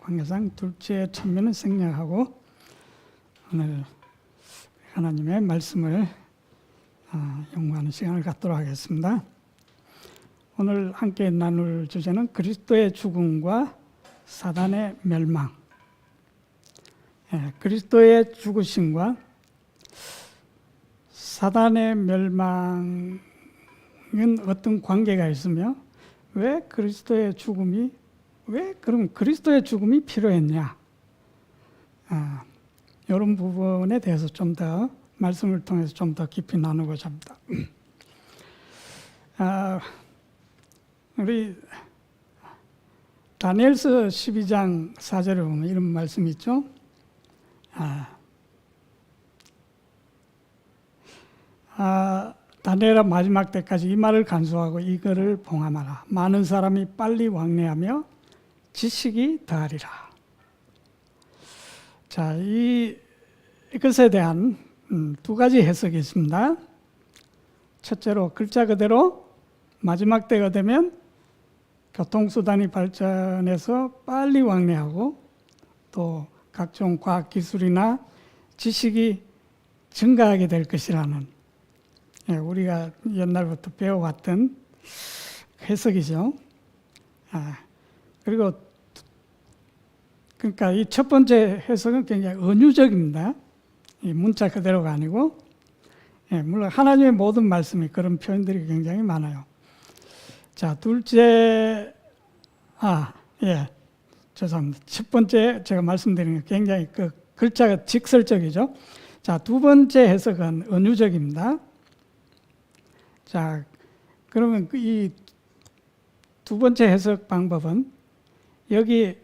관계상 둘째 천면을 생략하고 오늘 하나님의 말씀을 연구하는 시간을 갖도록 하겠습니다. 오늘 함께 나눌 주제는 그리스도의 죽음과 사단의 멸망. 그리스도의 죽으심과 사단의 멸망은 어떤 관계가 있으며 왜 그리스도의 죽음이 필요했냐? 이런 부분에 대해서 좀 더 말씀을 통해서 좀 더 깊이 나누고자 합니다. 우리 다니엘서 12장 4절에 보면 이런 말씀이 있죠. 다니엘아 마지막 때까지 이 말을 간수하고 이거를 봉함하라. 많은 사람이 빨리 왕래하며 지식이 더하리라. 자, 이것에 대한 두 가지 해석이 있습니다. 첫째로 글자 그대로 마지막 때가 되면 교통수단이 발전해서 빨리 왕래하고 또 각종 과학기술이나 지식이 증가하게 될 것이라는 우리가 옛날부터 배워왔던 해석이죠. 그리고 그러니까 이 첫 번째 해석은 굉장히 은유적입니다. 이 문자 그대로가 아니고 물론 하나님의 모든 말씀이 그런 표현들이 굉장히 많아요. 자, 둘째 죄송합니다. 첫 번째 제가 말씀드린 게 굉장히 그 글자가 직설적이죠. 자, 두 번째 해석은 은유적입니다. 자, 그러면 이 두 번째 해석 방법은 여기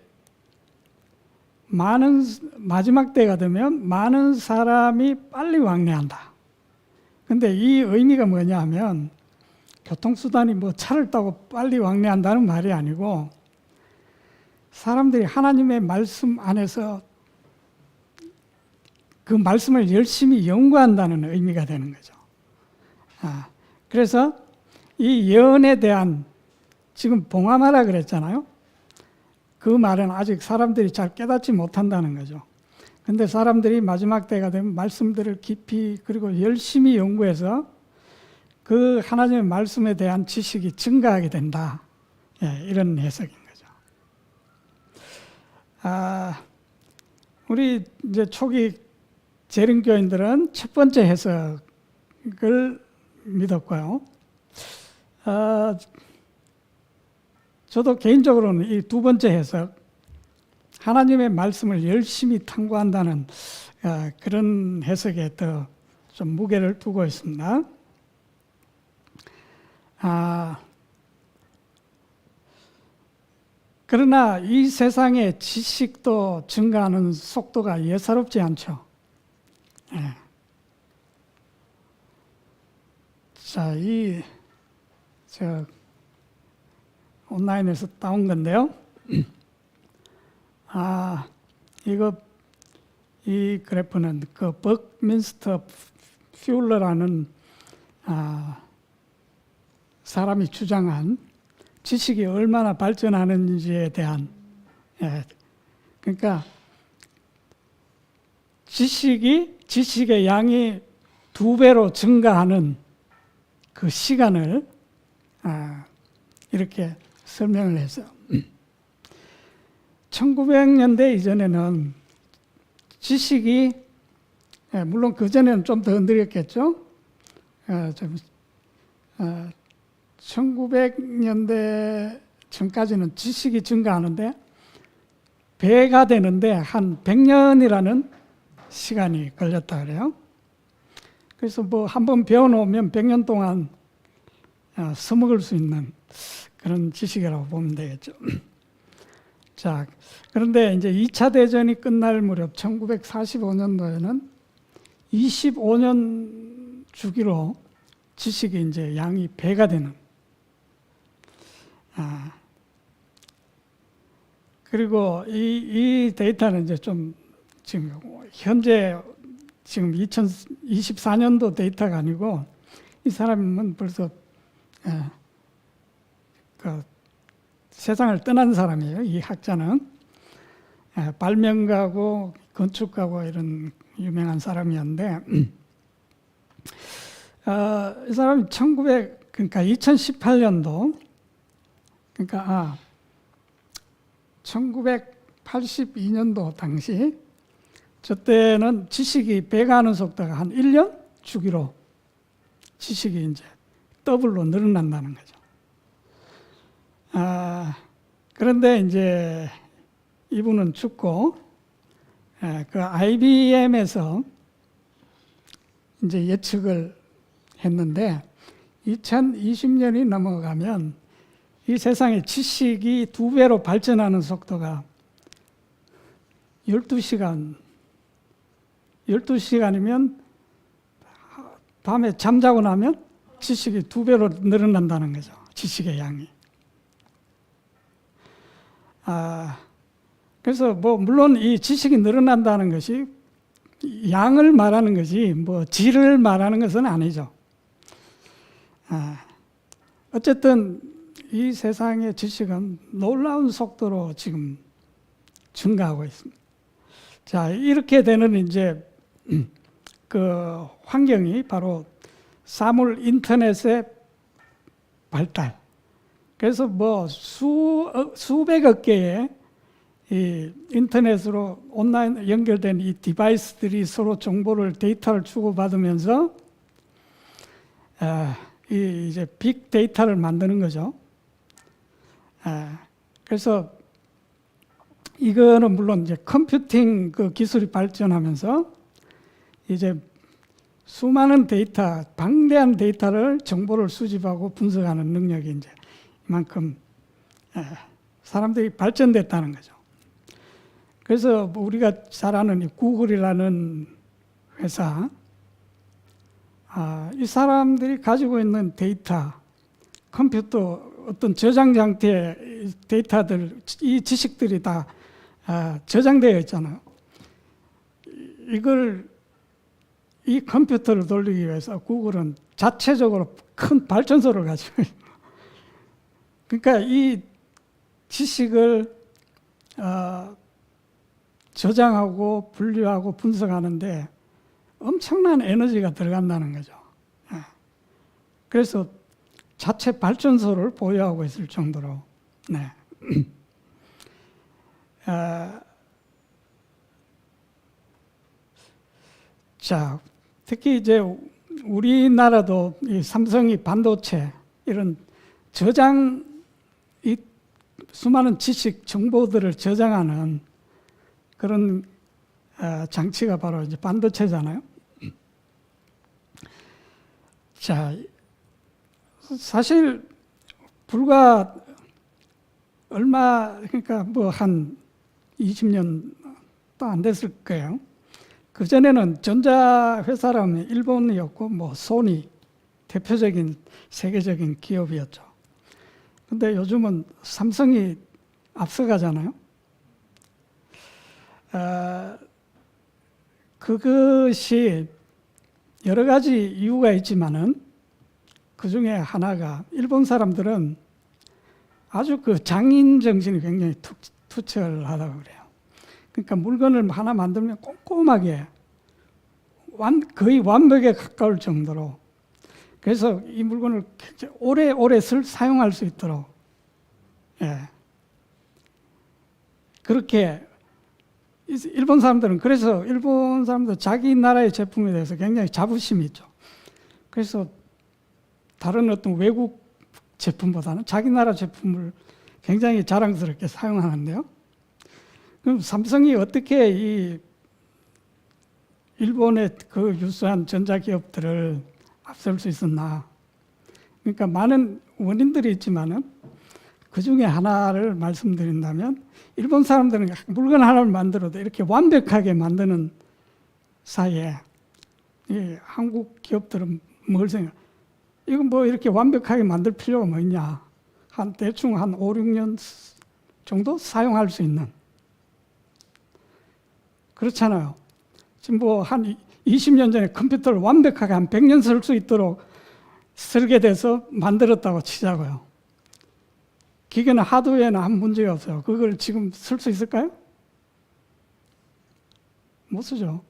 마지막 때가 되면 많은 사람이 빨리 왕래한다. 근데 이 의미가 뭐냐 하면 교통수단이 차를 타고 빨리 왕래한다는 말이 아니고 사람들이 하나님의 말씀 안에서 그 말씀을 열심히 연구한다는 의미가 되는 거죠. 그래서 이 예언에 대한 지금 봉함하라 그랬잖아요. 그 말은 아직 사람들이 잘 깨닫지 못한다는 거죠. 근데 사람들이 마지막 때가 되면 말씀들을 깊이 그리고 열심히 연구해서 그 하나님의 말씀에 대한 지식이 증가하게 된다. 이런 해석인 거죠. 우리 이제 초기 재림교인들은 첫 번째 해석을 믿었고요. 저도 개인적으로는 이 두 번째 해석, 하나님의 말씀을 열심히 탐구한다는 그런 해석에 더 좀 무게를 두고 있습니다. 그러나 이 세상의 지식도 증가하는 속도가 예사롭지 않죠. 자, 저 온라인에서 따온 건데요. 이 그래프는 그 버크민스터 퓨러라는 사람이 주장한 지식이 얼마나 발전하는지에 대한 그러니까 지식의 양이 2배로 증가하는 그 시간을 이렇게 설명을 해서 1900년대 이전에는 지식이 물론 그전에는 좀 더 흔들렸겠죠. 1900년대 전까지는 지식이 증가하는데 배가 되는데 한 100년이라는 시간이 걸렸다 그래요. 그래서 한번 배워놓으면 100년 동안 써먹을 수 있는 그런 지식이라고 보면 되겠죠. 자, 그런데 이제 2차 대전이 끝날 무렵 1945년도에는 25년 주기로 지식이 이제 양이 배가 되는. 그리고 이 데이터는 이제 좀 지금 현재 지금 2024년도 데이터가 아니고 이 사람은 벌써 그 세상을 떠난 사람이에요. 이 학자는. 발명가고 건축가고 이런 유명한 사람이었는데 이 사람이 그러니까 2018년도 그러니까 1982년도 당시 저 때는 지식이 배가하는 속도가 한 1년 주기로 지식이 이제 더블로 늘어난다는 거죠. 그런데 이제 이분은 죽고 그 IBM에서 이제 예측을 했는데 2020년이 넘어가면 이 세상의 지식이 2배로 발전하는 속도가 12시간이면 밤에 잠자고 나면 지식이 2배로 늘어난다는 거죠. 지식의 양이. 그래서 뭐 물론 이 지식이 늘어난다는 것이 양을 말하는 것이 뭐 질을 말하는 것은 아니죠. 어쨌든 이 세상의 지식은 놀라운 속도로 지금 증가하고 있습니다. 자, 이렇게 되는 이제 그 환경이 바로 사물 인터넷의 발달. 그래서 뭐 수백억 개의 이 인터넷으로 온라인 연결된 이 디바이스들이 서로 정보를 데이터를 주고받으면서 이제 빅데이터를 만드는 거죠. 그래서 이거는 물론 이제 컴퓨팅 그 기술이 발전하면서 이제 수많은 데이터, 방대한 데이터를 정보를 수집하고 분석하는 능력이 이제 이만큼 사람들이 발전됐다는 거죠. 그래서 뭐 우리가 잘 아는 이 구글이라는 회사, 이 사람들이 가지고 있는 데이터, 컴퓨터 어떤 저장 상태의 데이터들, 이 지식들이 다 저장되어 있잖아요. 이 컴퓨터를 돌리기 위해서 구글은 자체적으로 큰 발전소를 가지고 있어요. 그러니까 이 지식을 저장하고 분류하고 분석하는데 엄청난 에너지가 들어간다는 거죠. 그래서 자체 발전소를 보유하고 있을 정도로. 네. 자, 특히 이제 우리나라도 이 삼성이 반도체 이런 이 수많은 지식 정보들을 저장하는 그런 장치가 바로 이제 반도체잖아요. 자, 사실 불과 그러니까 뭐 한 20년도 안 됐을 거예요. 그 전에는 전자회사라면 일본이었고 뭐 소니 대표적인 세계적인 기업이었죠. 근데 요즘은 삼성이 앞서가잖아요. 그것이 여러 가지 이유가 있지만은 그 중에 하나가 일본 사람들은 아주 그 장인 정신이 굉장히 투철하다고 그래요. 그러니까 물건을 하나 만들면 꼼꼼하게 거의 완벽에 가까울 정도로, 그래서 이 물건을 오래오래 사용할 수 있도록 그렇게 일본 사람들은, 그래서 일본 사람들 자기 나라의 제품에 대해서 굉장히 자부심이 있죠. 그래서 다른 어떤 외국 제품보다는 자기 나라 제품을 굉장히 자랑스럽게 사용하는데요. 그럼 삼성이 어떻게 이 일본의 그 유수한 전자기업들을 앞설 수 있었나? 그러니까 많은 원인들이 있지만은 그 중에 하나를 말씀드린다면, 일본 사람들은 물건 하나를 만들어도 이렇게 완벽하게 만드는 사이에 이 한국 기업들은 뭘 생각? 이건 뭐 이렇게 완벽하게 만들 필요가 뭐 있냐? 대충 한 5, 6년 정도 사용할 수 있는. 그렇잖아요. 지금 뭐 한 20년 전에 컴퓨터를 완벽하게 한 100년 쓸 수 있도록 설계돼서 만들었다고 치자고요. 기계는 하드웨어는 아무 문제가 없어요. 그걸 지금 쓸 수 있을까요? 못 쓰죠.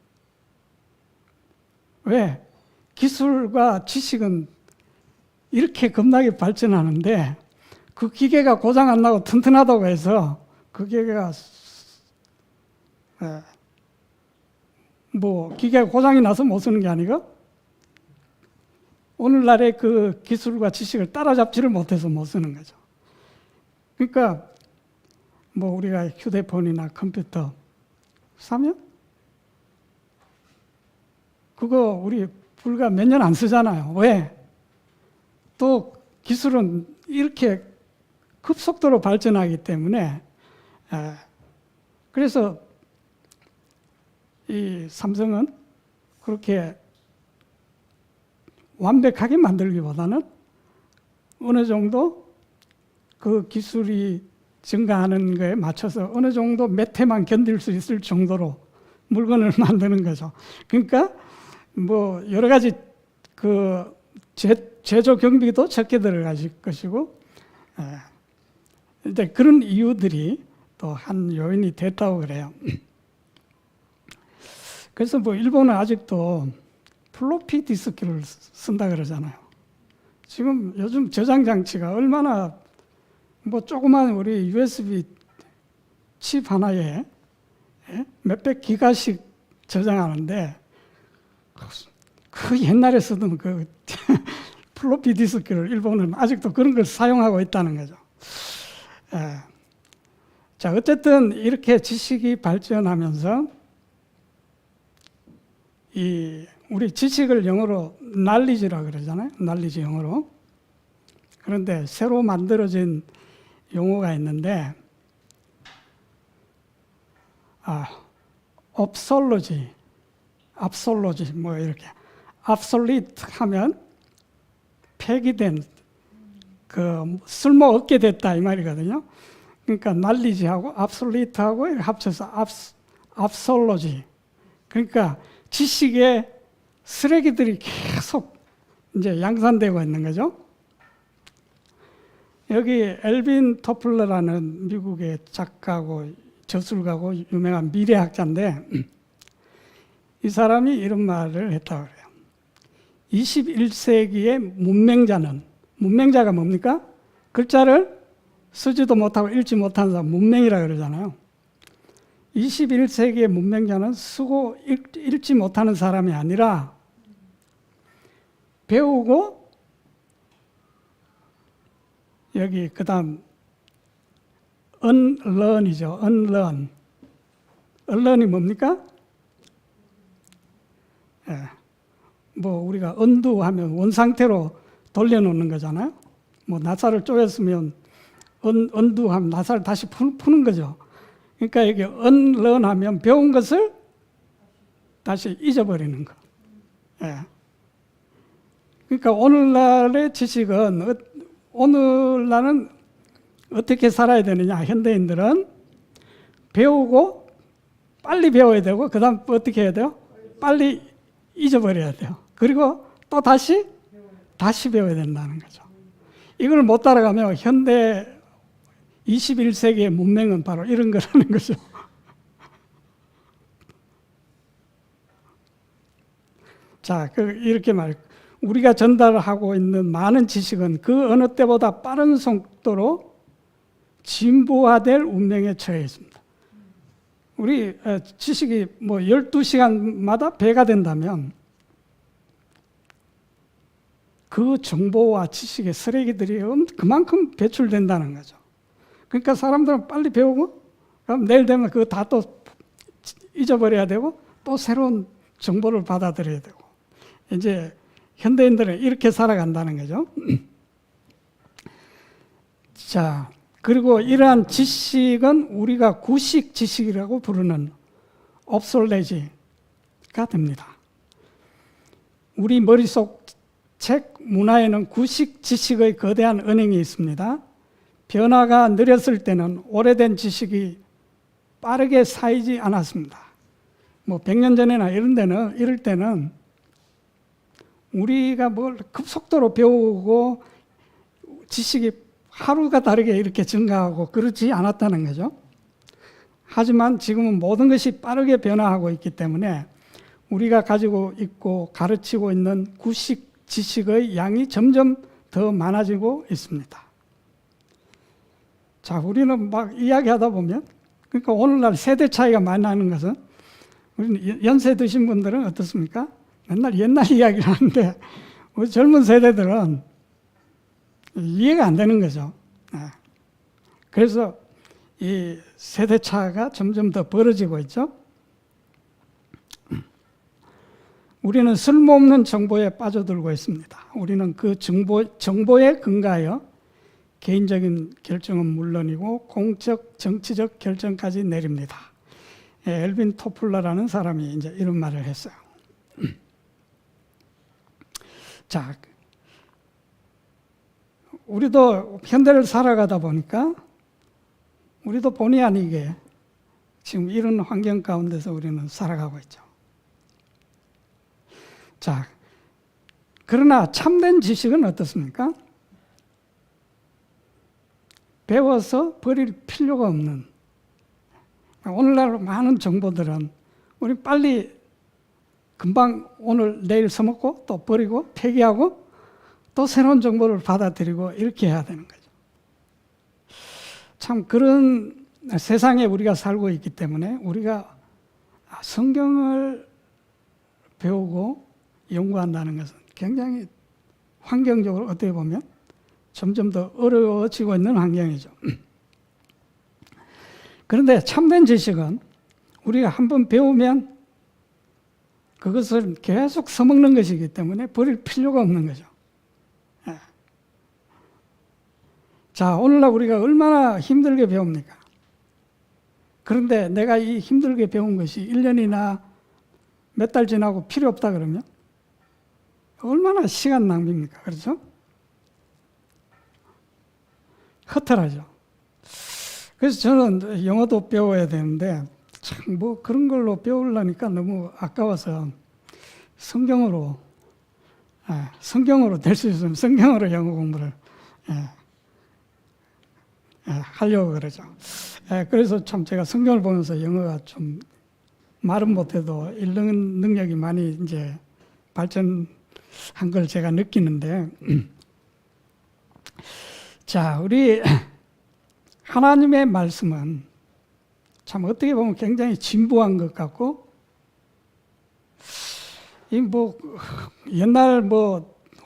왜? 기술과 지식은 이렇게 겁나게 발전하는데 그 기계가 고장 안 나고 튼튼하다고 해서 그 기계가 뭐 기계가 고장이 나서 못 쓰는 게 아니고 오늘날의 그 기술과 지식을 따라잡지를 못해서 못 쓰는 거죠. 그러니까 뭐 우리가 휴대폰이나 컴퓨터 사면 그거 우리 불과 몇 년 안 쓰잖아요. 왜? 또 기술은 이렇게 급속도로 발전하기 때문에 그래서 이 삼성은 그렇게 완벽하게 만들기보다는 어느 정도 그 기술이 증가하는 거에 맞춰서 어느 정도 몇 해만 견딜 수 있을 정도로 물건을 만드는 거죠. 그러니까 뭐 여러 가지 그 제조 경비도 적게 들어갈 것이고 이제 그런 이유들이 또 한 요인이 됐다고 그래요. 그래서 뭐 일본은 아직도 플로피 디스크를 쓴다 그러잖아요. 지금 요즘 저장 장치가 얼마나 뭐 조그만 우리 USB 칩 하나에 몇백 기가씩 저장하는데 그 옛날에 쓰던 그 플로피 디스크를 일본은 아직도 그런 걸 사용하고 있다는 거죠. 자, 어쨌든 이렇게 지식이 발전하면서 우리 지식을 영어로 knowledge라고 그러잖아요. knowledge 영어로. 그런데 새로 만들어진 용어가 있는데 obsolete 뭐 이렇게 obsolete 하면 폐기된 그 쓸모 없게 됐다 이 말이거든요. 그러니까 knowledge하고 obsolete하고 합쳐서 obsolete. 그러니까 지식의 쓰레기들이 계속 이제 양산되고 있는 거죠. 여기 엘빈 토플러라는 미국의 작가고 저술가고 유명한 미래학자인데 이 사람이 이런 말을 했다고 그래요. 21세기의 문맹자가 뭡니까? 글자를 쓰지도 못하고 읽지 못하는 사람 문맹이라고 그러잖아요. 21세기의 문맹자는 쓰고 읽지 못하는 사람이 아니라 배우고 여기 그 다음 unlearn이죠. unlearn이 뭡니까? 뭐 우리가 undo 하면 원상태로 돌려놓는 거잖아요. 뭐 나사를 쪼였으면 undo 하면 나사를 다시 푸는 거죠. 그러니까 이게 unlearn 하면 배운 것을 다시 잊어버리는 거. 그러니까 오늘날의 지식은 오늘날은 어떻게 살아야 되느냐. 현대인들은 배우고 빨리 배워야 되고 그 다음 어떻게 해야 돼요? 빨리 잊어버려야 돼요. 그리고 또 다시 배워야 된다는 거죠. 이걸 못 따라가면 현대 21세기의 문맹은 바로 이런 거라는 거죠. 자, 이렇게 우리가 전달하고 있는 많은 지식은 그 어느 때보다 빠른 속도로 진보화될 운명에 처해 있습니다. 우리 지식이 뭐 12시간마다 배가 된다면 그 정보와 지식의 쓰레기들이 그만큼 배출된다는 거죠. 그러니까 사람들은 빨리 배우고 그럼 내일 되면 그거 다 또 잊어버려야 되고 또 새로운 정보를 받아들여야 되고 이제 현대인들은 이렇게 살아간다는 거죠. 자, 그리고 이러한 지식은 우리가 구식 지식이라고 부르는 obsolete가 됩니다. 우리 머릿속 책 문화에는 구식 지식의 거대한 은행이 있습니다. 변화가 느렸을 때는 오래된 지식이 빠르게 쌓이지 않았습니다. 뭐 100년 전이나 이럴 때는 우리가 뭘 급속도로 배우고 지식이 하루가 다르게 이렇게 증가하고 그렇지 않았다는 거죠. 하지만 지금은 모든 것이 빠르게 변화하고 있기 때문에 우리가 가지고 있고 가르치고 있는 구식 지식의 양이 점점 더 많아지고 있습니다. 자, 우리는 막 이야기하다 보면, 그러니까 오늘날 세대 차이가 많이 나는 것은, 우리는 연세 드신 분들은 어떻습니까? 맨날 옛날 이야기를 하는데 우리 젊은 세대들은 이해가 안 되는 거죠. 그래서 이 세대 차가 점점 더 벌어지고 있죠. 우리는 쓸모없는 정보에 빠져들고 있습니다. 우리는 그 정보에 근거하여 개인적인 결정은 물론이고 공적, 정치적 결정까지 내립니다. 엘빈 토플러라는 사람이 이제 이런 말을 했어요. 자, 우리도 현대를 살아가다 보니까 우리도 본의 아니게 지금 이런 환경 가운데서 우리는 살아가고 있죠. 자, 그러나 참된 지식은 어떻습니까? 배워서 버릴 필요가 없는, 오늘날 많은 정보들은 우리 빨리 금방 오늘 내일 써먹고 또 버리고 폐기하고 또 새로운 정보를 받아들이고 이렇게 해야 되는 거죠. 참 그런 세상에 우리가 살고 있기 때문에 우리가 성경을 배우고 연구한다는 것은 굉장히 환경적으로 어떻게 보면 점점 더 어려워지고 있는 환경이죠. 그런데 참된 지식은 우리가 한번 배우면 그것을 계속 써먹는 것이기 때문에 버릴 필요가 없는 거죠. 자, 오늘날 우리가 얼마나 힘들게 배웁니까? 그런데 내가 이 힘들게 배운 것이 1년이나 몇 달 지나고 필요 없다 그러면 얼마나 시간 낭비입니까? 그렇죠? 허탈하죠. 그래서 저는 영어도 배워야 되는데 참 뭐 그런 걸로 배우려니까 너무 아까워서 성경으로 될 수 있으면 성경으로 영어 공부를 하려고 그러죠. 그래서 참 제가 성경을 보면서 영어가 좀 말은 못해도 읽는 능력이 많이 이제 발전한 걸 제가 느끼는데, 자, 우리 하나님의 말씀은 참 어떻게 보면 굉장히 진부한 것 같고, 옛날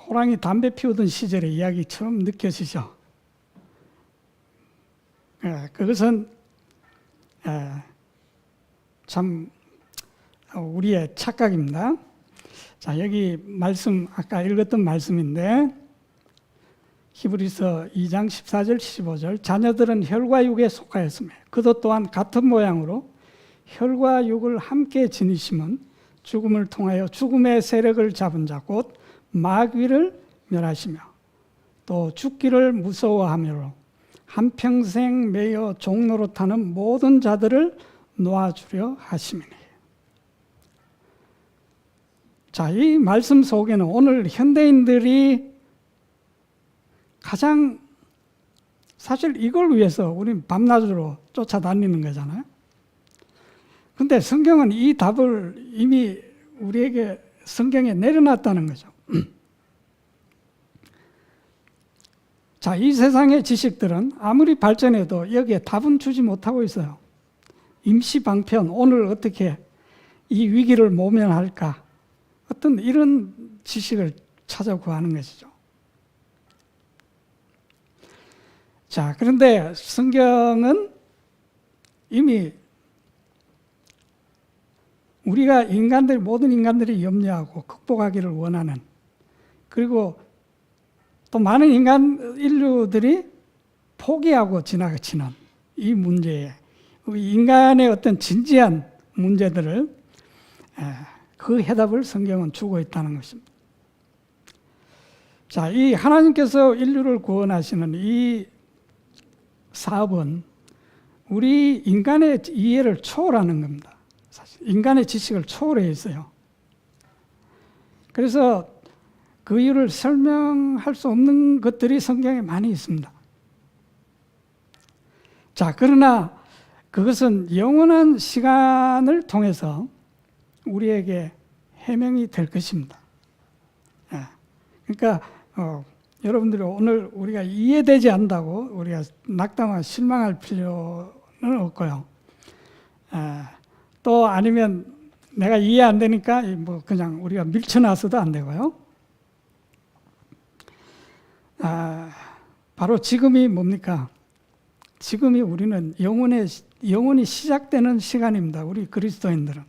호랑이 담배 피우던 시절의 이야기처럼 느껴지죠. 그것은 참 우리의 착각입니다. 자, 여기 말씀, 아까 읽었던 말씀인데, 히브리서 2장 14절 15절, 자녀들은 혈과 육에 속하였으며 그도 또한 같은 모양으로 혈과 육을 함께 지니심은 죽음을 통하여 죽음의 세력을 잡은 자 곧 마귀를 멸하시며 또 죽기를 무서워하므로 한평생 매여 종노릇하는 모든 자들을 놓아주려 하심이니. 자, 이 말씀 속에는 오늘 현대인들이 가장 사실 이걸 위해서 우리는 밤낮으로 쫓아다니는 거잖아요. 근데 성경은 이 답을 이미 우리에게 성경에 내려놨다는 거죠. 자, 이 세상의 지식들은 아무리 발전해도 여기에 답은 주지 못하고 있어요. 임시 방편, 오늘 어떻게 이 위기를 모면할까? 어떤 이런 지식을 찾아 구하는 것이죠. 자, 그런데 성경은 이미 우리가 모든 인간들이 염려하고 극복하기를 원하는, 그리고 또 많은 인류들이 포기하고 지나치는 이 문제에, 인간의 어떤 진지한 문제들을 그 해답을 성경은 주고 있다는 것입니다. 자, 이 하나님께서 인류를 구원하시는 이 사업은 우리 인간의 이해를 초월하는 겁니다. 사실 인간의 지식을 초월해 있어요. 그래서 그 이유를 설명할 수 없는 것들이 성경에 많이 있습니다. 자, 그러나 그것은 영원한 시간을 통해서 우리에게 해명이 될 것입니다. 그러니까 여러분들이 오늘 우리가 이해되지 않는다고 우리가 낙담하고 실망할 필요는 없고요. 또 아니면 내가 이해 안 되니까 뭐 그냥 우리가 밀쳐놔서도 안 되고요. 바로 지금이 뭡니까? 지금이 우리는 영원히 시작되는 시간입니다. 우리 그리스도인들은.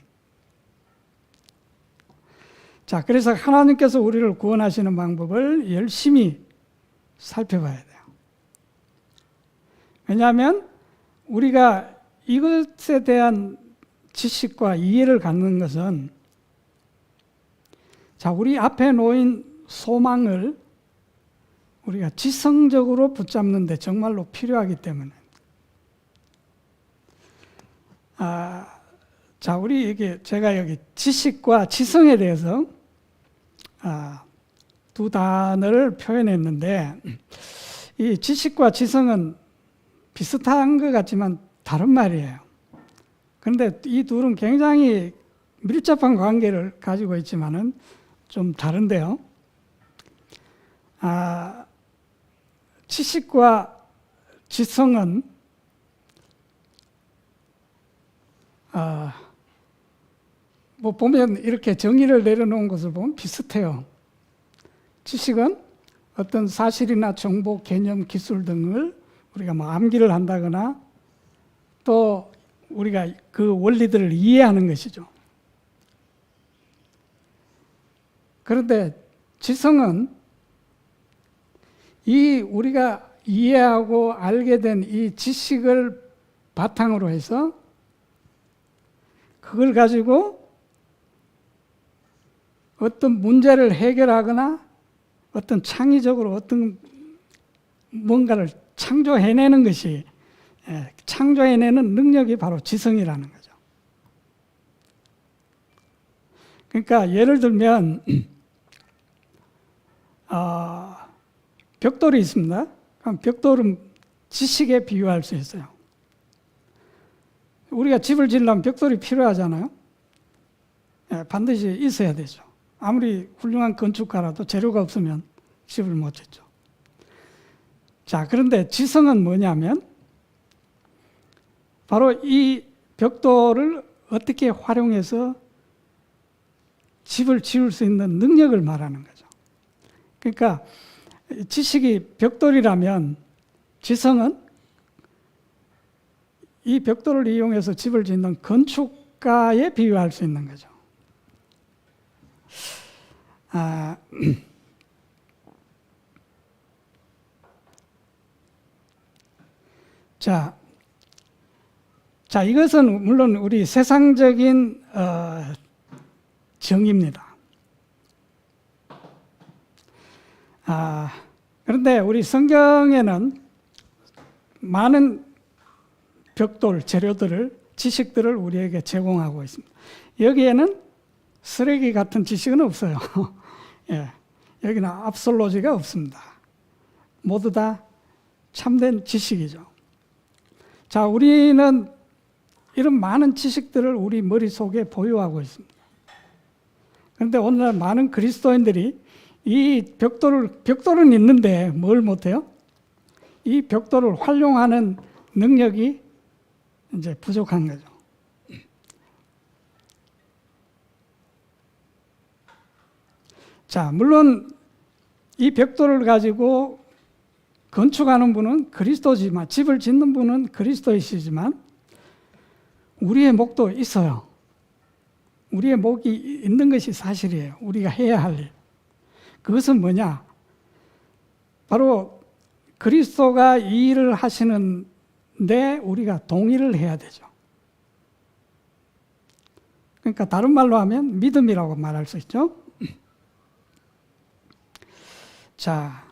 자, 그래서 하나님께서 우리를 구원하시는 방법을 열심히 살펴봐야 돼요. 왜냐하면 우리가 이것에 대한 지식과 이해를 갖는 것은 자, 우리 앞에 놓인 소망을 우리가 지성적으로 붙잡는 데 정말로 필요하기 때문에 자, 제가 여기 지식과 지성에 대해서 두 단어를 표현했는데 이 지식과 지성은 비슷한 것 같지만 다른 말이에요. 그런데 이 둘은 굉장히 밀접한 관계를 가지고 있지만은 좀 다른데요. 지식과 지성은 뭐 보면 이렇게 정의를 내려놓은 것을 보면 비슷해요. 지식은 어떤 사실이나 정보, 개념, 기술 등을 우리가 뭐 암기를 한다거나 또 우리가 그 원리들을 이해하는 것이죠. 그런데 지성은 우리가 이해하고 알게 된 이 지식을 바탕으로 해서 그걸 가지고 어떤 문제를 해결하거나 어떤 창의적으로 어떤 뭔가를 창조해내는 것이 창조해내는 능력이 바로 지성이라는 거죠. 그러니까 예를 들면 벽돌이 있습니다. 그럼 벽돌은 지식에 비유할 수 있어요. 우리가 집을 지으려면 벽돌이 필요하잖아요. 반드시 있어야 되죠. 아무리 훌륭한 건축가라도 재료가 없으면 집을 못 짓죠. 자, 그런데 지성은 뭐냐면 바로 이 벽돌을 어떻게 활용해서 집을 지을 수 있는 능력을 말하는 거죠. 그러니까 지식이 벽돌이라면 지성은 이 벽돌을 이용해서 집을 짓는 건축가에 비유할 수 있는 거죠. 자, 이것은 물론 우리 세상적인 정의입니다. 그런데 우리 성경에는 많은 벽돌, 재료들을, 지식들을 우리에게 제공하고 있습니다. 여기에는 쓰레기 같은 지식은 없어요. 예, 여기는 압솔로지가 없습니다. 모두 다 참된 지식이죠. 자, 우리는 이런 많은 지식들을 우리 머릿속에 보유하고 있습니다. 그런데 오늘날 많은 그리스도인들이 이 벽돌은 있는데 뭘 못해요? 이 벽돌을 활용하는 능력이 이제 부족한 거죠. 자, 물론 이 벽돌을 가지고 건축하는 분은 그리스도지만, 집을 짓는 분은 그리스도이시지만 우리의 목도 있어요. 우리의 목이 있는 것이 사실이에요. 우리가 해야 할 일. 그것은 뭐냐? 바로 그리스도가 이 일을 하시는데 우리가 동의를 해야 되죠. 그러니까 다른 말로 하면 믿음이라고 말할 수 있죠. 자,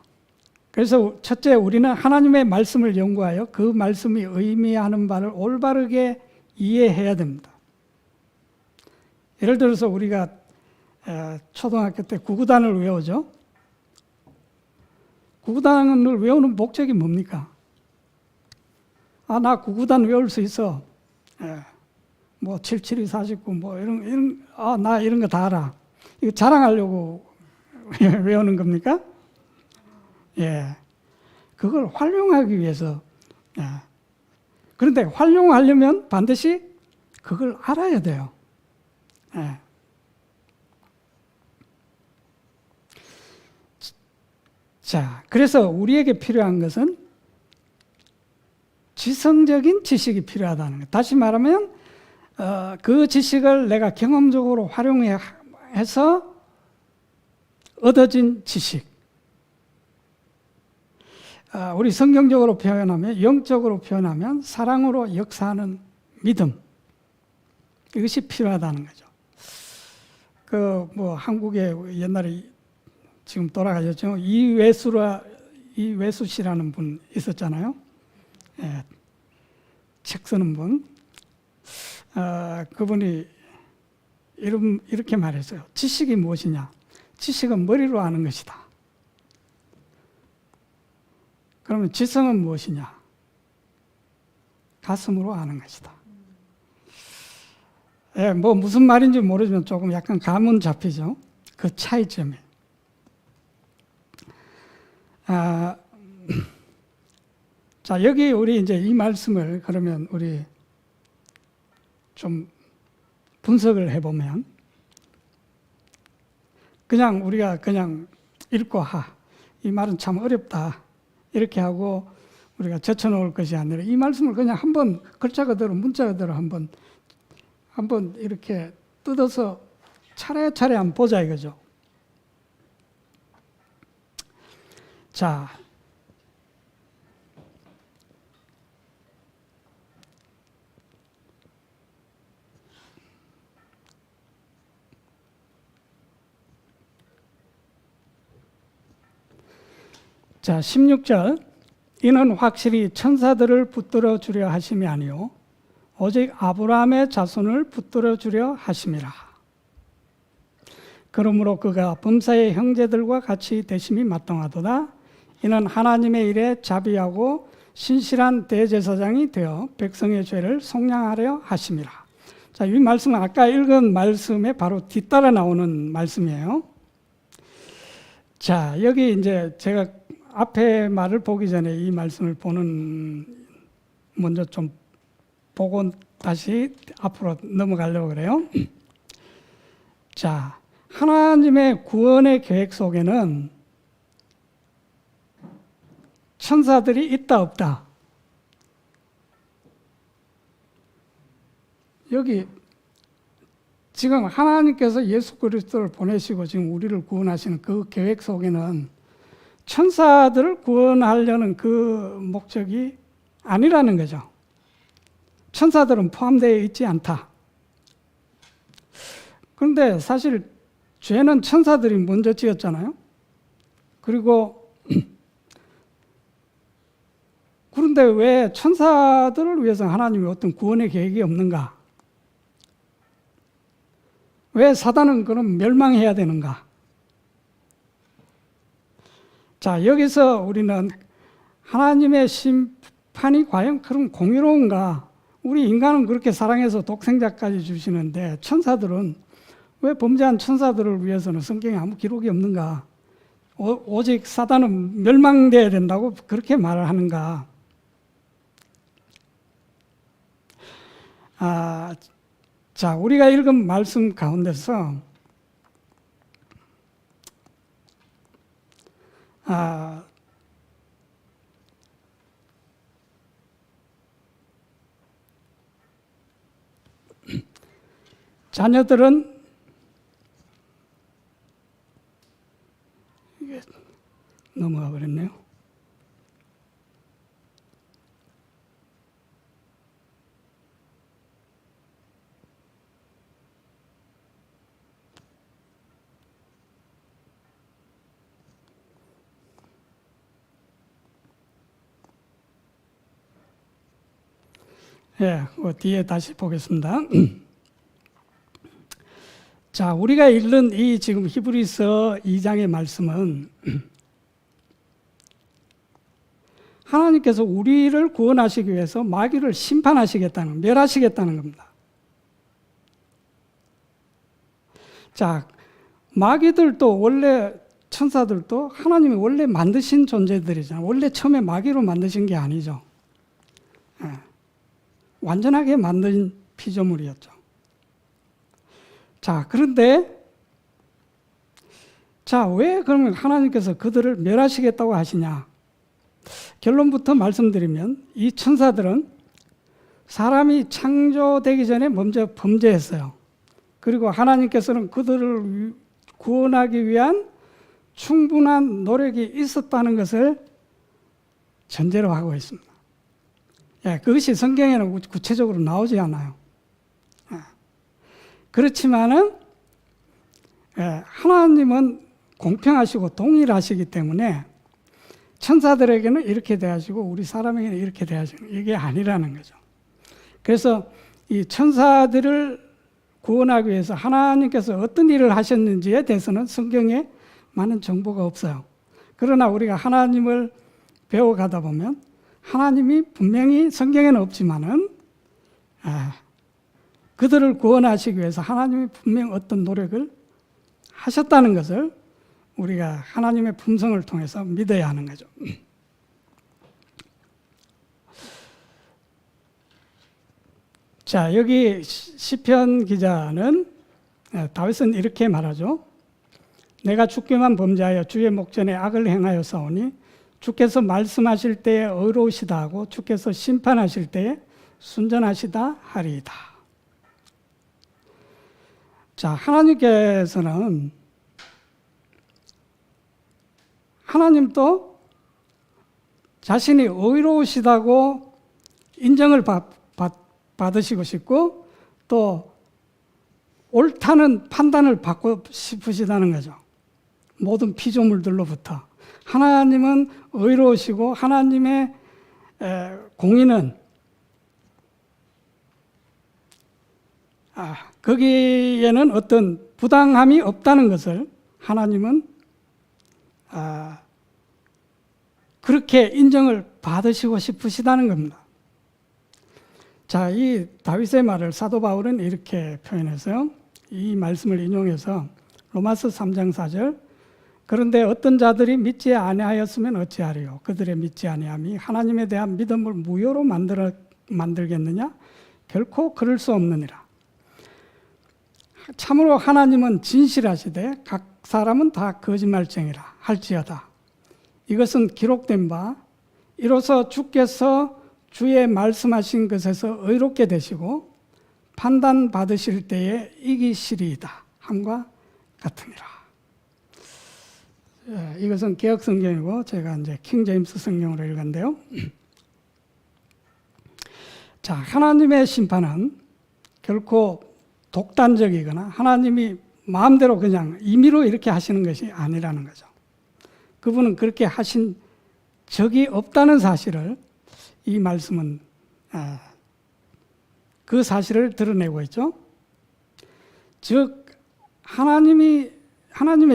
그래서 첫째, 우리는 하나님의 말씀을 연구하여 그 말씀이 의미하는 바를 올바르게 이해해야 됩니다. 예를 들어서 우리가 초등학교 때 구구단을 외우죠. 구구단을 외우는 목적이 뭡니까? 나 구구단 외울 수 있어. 예. 뭐 77이 49, 뭐 나 이런 거 다 알아. 이거 자랑하려고 외우는 겁니까? 예. 그걸 활용하기 위해서. 예. 그런데 활용하려면 반드시 그걸 알아야 돼요. 예. 자, 그래서 우리에게 필요한 것은 지성적인 지식이 필요하다는 거예요. 다시 말하면 그 지식을 내가 경험적으로 활용해서 얻어진 지식. 우리 성경적으로 표현하면, 영적으로 표현하면 사랑으로 역사하는 믿음. 이것이 필요하다는 거죠. 한국에 옛날에 지금 돌아가셨죠. 이외수 씨라는 분 있었잖아요. 예, 책 쓰는 분. 그분이 이렇게 말했어요. 지식이 무엇이냐? 지식은 머리로 아는 것이다. 그러면 지성은 무엇이냐? 가슴으로 아는 것이다. 예, 무슨 말인지 모르지만 조금 약간 감은 잡히죠. 그 차이점이. 자, 여기 우리 이제 이 말씀을 그러면 우리 좀 분석을 해보면, 우리가 그냥 읽고 이 말은 참 어렵다 이렇게 하고 우리가 제쳐놓을 것이 아니라 이 말씀을 그냥 한번 글자 그대로 문자 그대로 한번 이렇게 뜯어서 차례차례 한번 보자 이거죠. 자, 자, 16절. 이는 확실히 천사들을 붙들어 주려 하심이 아니요 오직 아브라함의 자손을 붙들어 주려 하심이라. 그러므로 그가 범사의 형제들과 같이 되심이 마땅하도다. 이는 하나님의 일에 자비하고 신실한 대제사장이 되어 백성의 죄를 속량하려 하심이라. 자, 이 말씀은 아까 읽은 말씀에 바로 뒤따라 나오는 말씀이에요. 자, 여기 이제 제가 앞에 말을 보기 전에 이 말씀을 먼저 좀 보고 다시 앞으로 넘어가려고 그래요. 자, 하나님의 구원의 계획 속에는 천사들이 있다 없다. 여기 지금 하나님께서 예수 그리스도를 보내시고 지금 우리를 구원하시는 그 계획 속에는 천사들을 구원하려는 그 목적이 아니라는 거죠. 천사들은 포함되어 있지 않다. 그런데 사실 죄는 천사들이 먼저 지었잖아요. 그리고 그런데 왜 천사들을 위해서 하나님이 어떤 구원의 계획이 없는가? 왜 사단은 그럼 멸망해야 되는가? 자, 여기서 우리는 하나님의 심판이 과연 그런 공의로운가? 우리 인간은 그렇게 사랑해서 독생자까지 주시는데 천사들은 왜 범죄한 천사들을 위해서는 성경에 아무 기록이 없는가? 오직 사단은 멸망돼야 된다고 그렇게 말을 하는가? 자, 우리가 읽은 말씀 가운데서 자녀들은 이게 넘어가 버렸네요. 예, 뒤에 다시 보겠습니다. 자, 우리가 읽는 이 지금 히브리서 2장의 말씀은 하나님께서 우리를 구원하시기 위해서 마귀를 심판하시겠다는, 멸하시겠다는 겁니다. 자, 마귀들도 원래 천사들도 하나님이 원래 만드신 존재들이잖아요. 원래 처음에 마귀로 만드신 게 아니죠. 완전하게 만든 피조물이었죠. 자, 그런데 왜 그러면 하나님께서 그들을 멸하시겠다고 하시냐? 결론부터 말씀드리면 이 천사들은 사람이 창조되기 전에 먼저 범죄했어요. 그리고 하나님께서는 그들을 구원하기 위한 충분한 노력이 있었다는 것을 전제로 하고 있습니다. 그것이 성경에는 구체적으로 나오지 않아요. 그렇지만은 하나님은 공평하시고 동일하시기 때문에 천사들에게는 이렇게 대하시고 우리 사람에게는 이렇게 대하시는 이게 아니라는 거죠. 그래서 이 천사들을 구원하기 위해서 하나님께서 어떤 일을 하셨는지에 대해서는 성경에 많은 정보가 없어요. 그러나 우리가 하나님을 배워가다 보면 하나님이 분명히 성경에는 없지만은 그들을 구원하시기 위해서 하나님이 분명 어떤 노력을 하셨다는 것을 우리가 하나님의 품성을 통해서 믿어야 하는 거죠. 자, 여기 시편 기자는 다윗은 이렇게 말하죠. 내가 주께만 범죄하여 주의 목전에 악을 행하여 싸우니 주께서 말씀하실 때에 의로우시다 하고 주께서 심판하실 때에 순전하시다 하리이다. 자, 하나님께서는 하나님도 자신이 의로우시다고 인정을 받으시고 싶고 또 옳다는 판단을 받고 싶으시다는 거죠. 모든 피조물들로부터. 하나님은 의로우시고 하나님의 공의는 거기에는 어떤 부당함이 없다는 것을 하나님은 그렇게 인정을 받으시고 싶으시다는 겁니다. 자, 이 다윗의 말을 사도 바울은 이렇게 표현해서요. 이 말씀을 인용해서 로마서 3장 4절 그런데 어떤 자들이 믿지 아니하였으면 어찌하리요? 그들의 믿지 아니함이 하나님에 대한 믿음을 무효로 만들겠느냐? 결코 그럴 수 없느니라. 참으로 하나님은 진실하시되 각 사람은 다 거짓말쟁이라 할지어다. 이것은 기록된 바 이로써 주께서 주의 말씀하신 것에서 의롭게 되시고 판단받으실 때에 이기시리이다 함과 같으니라. 이것은 개역 성경이고 제가 이제 킹 제임스 성경으로 읽었는데요. 자, 하나님의 심판은 결코 독단적이거나 하나님이 마음대로 그냥 임의로 이렇게 하시는 것이 아니라는 거죠. 그분은 그렇게 하신 적이 없다는 사실을 이 말씀은 그 사실을 드러내고 있죠. 즉 하나님의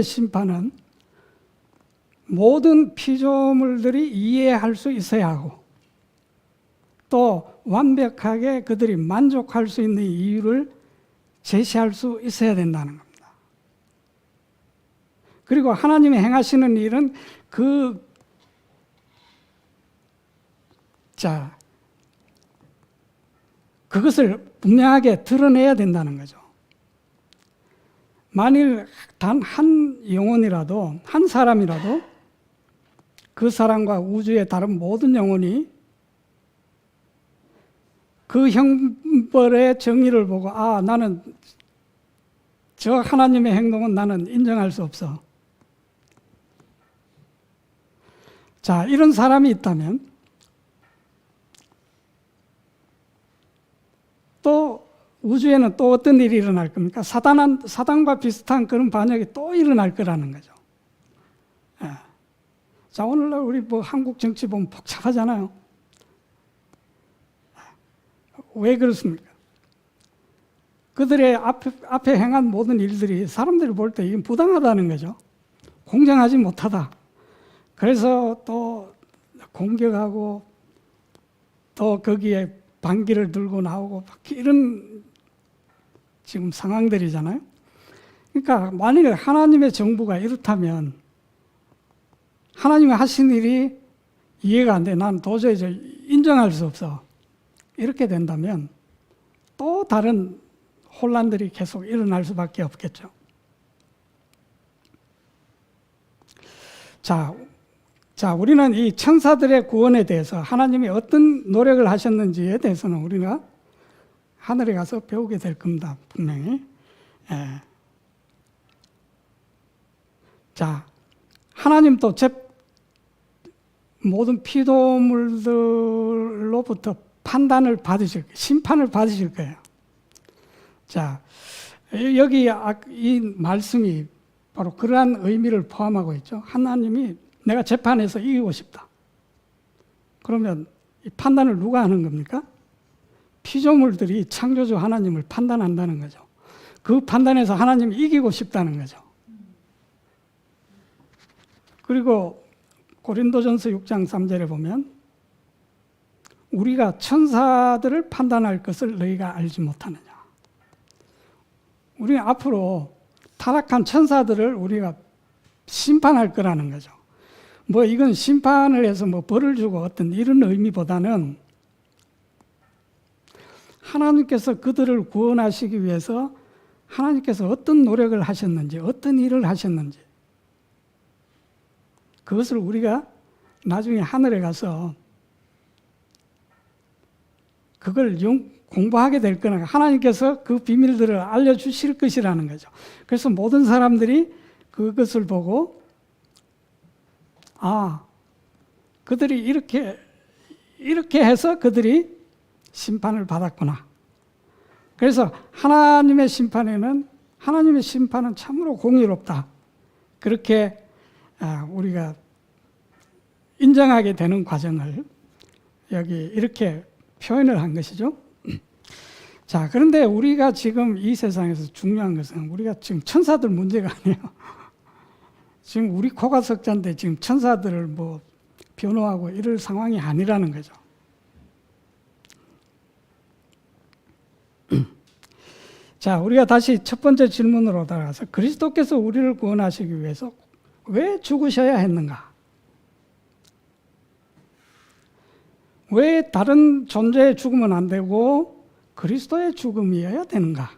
심판은 모든 피조물들이 이해할 수 있어야 하고 또 완벽하게 그들이 만족할 수 있는 이유를 제시할 수 있어야 된다는 겁니다. 그리고 하나님이 행하시는 일은 그것을 분명하게 드러내야 된다는 거죠. 만일 단 한 영혼이라도, 한 사람이라도 그 사람과 우주의 다른 모든 영혼이 그 형벌의 정의를 보고 나는 저 하나님의 행동은 나는 인정할 수 없어. 자, 이런 사람이 있다면 또 우주에는 또 어떤 일이 일어날 겁니까? 사단과 비슷한 그런 반역이 또 일어날 거라는 거죠. 자, 오늘날 우리 한국 정치 보면 복잡하잖아요. 왜 그렇습니까? 그들의 앞에 행한 모든 일들이 사람들이 볼 때 이건 부당하다는 거죠. 공정하지 못하다. 그래서 또 공격하고 또 거기에 반기를 들고 나오고 이런 지금 상황들이잖아요. 그러니까 만약에 하나님의 정부가 이렇다면 하나님이 하신 일이 이해가 안 돼. 난 도저히 인정할 수 없어. 이렇게 된다면 또 다른 혼란들이 계속 일어날 수밖에 없겠죠. 자, 우리는 이 천사들의 구원에 대해서 하나님이 어떤 노력을 하셨는지에 대해서는 우리가 하늘에 가서 배우게 될 겁니다. 분명히. 예. 자, 하나님도 모든 피조물들로부터 판단을 받으실 거예요. 심판을 받으실 거예요. 자, 여기 이 말씀이 바로 그러한 의미를 포함하고 있죠. 하나님이 내가 재판에서 이기고 싶다. 그러면 이 판단을 누가 하는 겁니까? 피조물들이 창조주 하나님을 판단한다는 거죠. 그 판단에서 하나님이 이기고 싶다는 거죠. 그리고 고린도전서 6장 3절에 보면 우리가 천사들을 판단할 것을 너희가 알지 못하느냐. 우리는 앞으로 타락한 천사들을 우리가 심판할 거라는 거죠. 뭐 이건 심판을 해서 뭐 벌을 주고 어떤 이런 의미보다는 하나님께서 그들을 구원하시기 위해서 하나님께서 어떤 노력을 하셨는지, 어떤 일을 하셨는지 그것을 우리가 나중에 하늘에 가서 그걸 공부하게 될 거나 하나님께서 그 비밀들을 알려주실 것이라는 거죠. 그래서 모든 사람들이 그것을 보고 그들이 이렇게 해서 그들이 심판을 받았구나. 그래서 하나님의 심판은 참으로 공의롭다. 그렇게 우리가 인정하게 되는 과정을 여기 이렇게 표현을 한 것이죠. 자, 그런데 우리가 지금 이 세상에서 중요한 것은 우리가 지금 천사들 문제가 아니에요. 지금 우리 코가 석자인데 지금 천사들을 뭐 변호하고 이럴 상황이 아니라는 거죠. 자, 우리가 다시 첫 번째 질문으로 돌아가서 그리스도께서 우리를 구원하시기 위해서 왜 죽으셔야 했는가? 왜 다른 존재의 죽음은 안 되고 그리스도의 죽음이어야 되는가?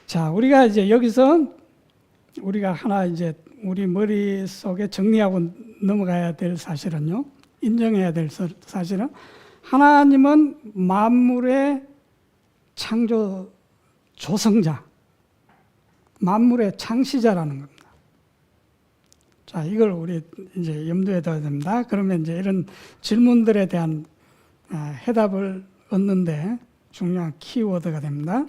자, 우리가 이제 여기서 우리가 하나 이제 우리 머릿속에 정리하고 넘어가야 될 사실은요. 인정해야 될 사실은 하나님은 만물의 창조 조성자, 만물의 창시자라는 겁니다. 자, 이걸 우리 이제 염두에 둬야 됩니다. 그러면 이제 이런 질문들에 대한 해답을 얻는데 중요한 키워드가 됩니다.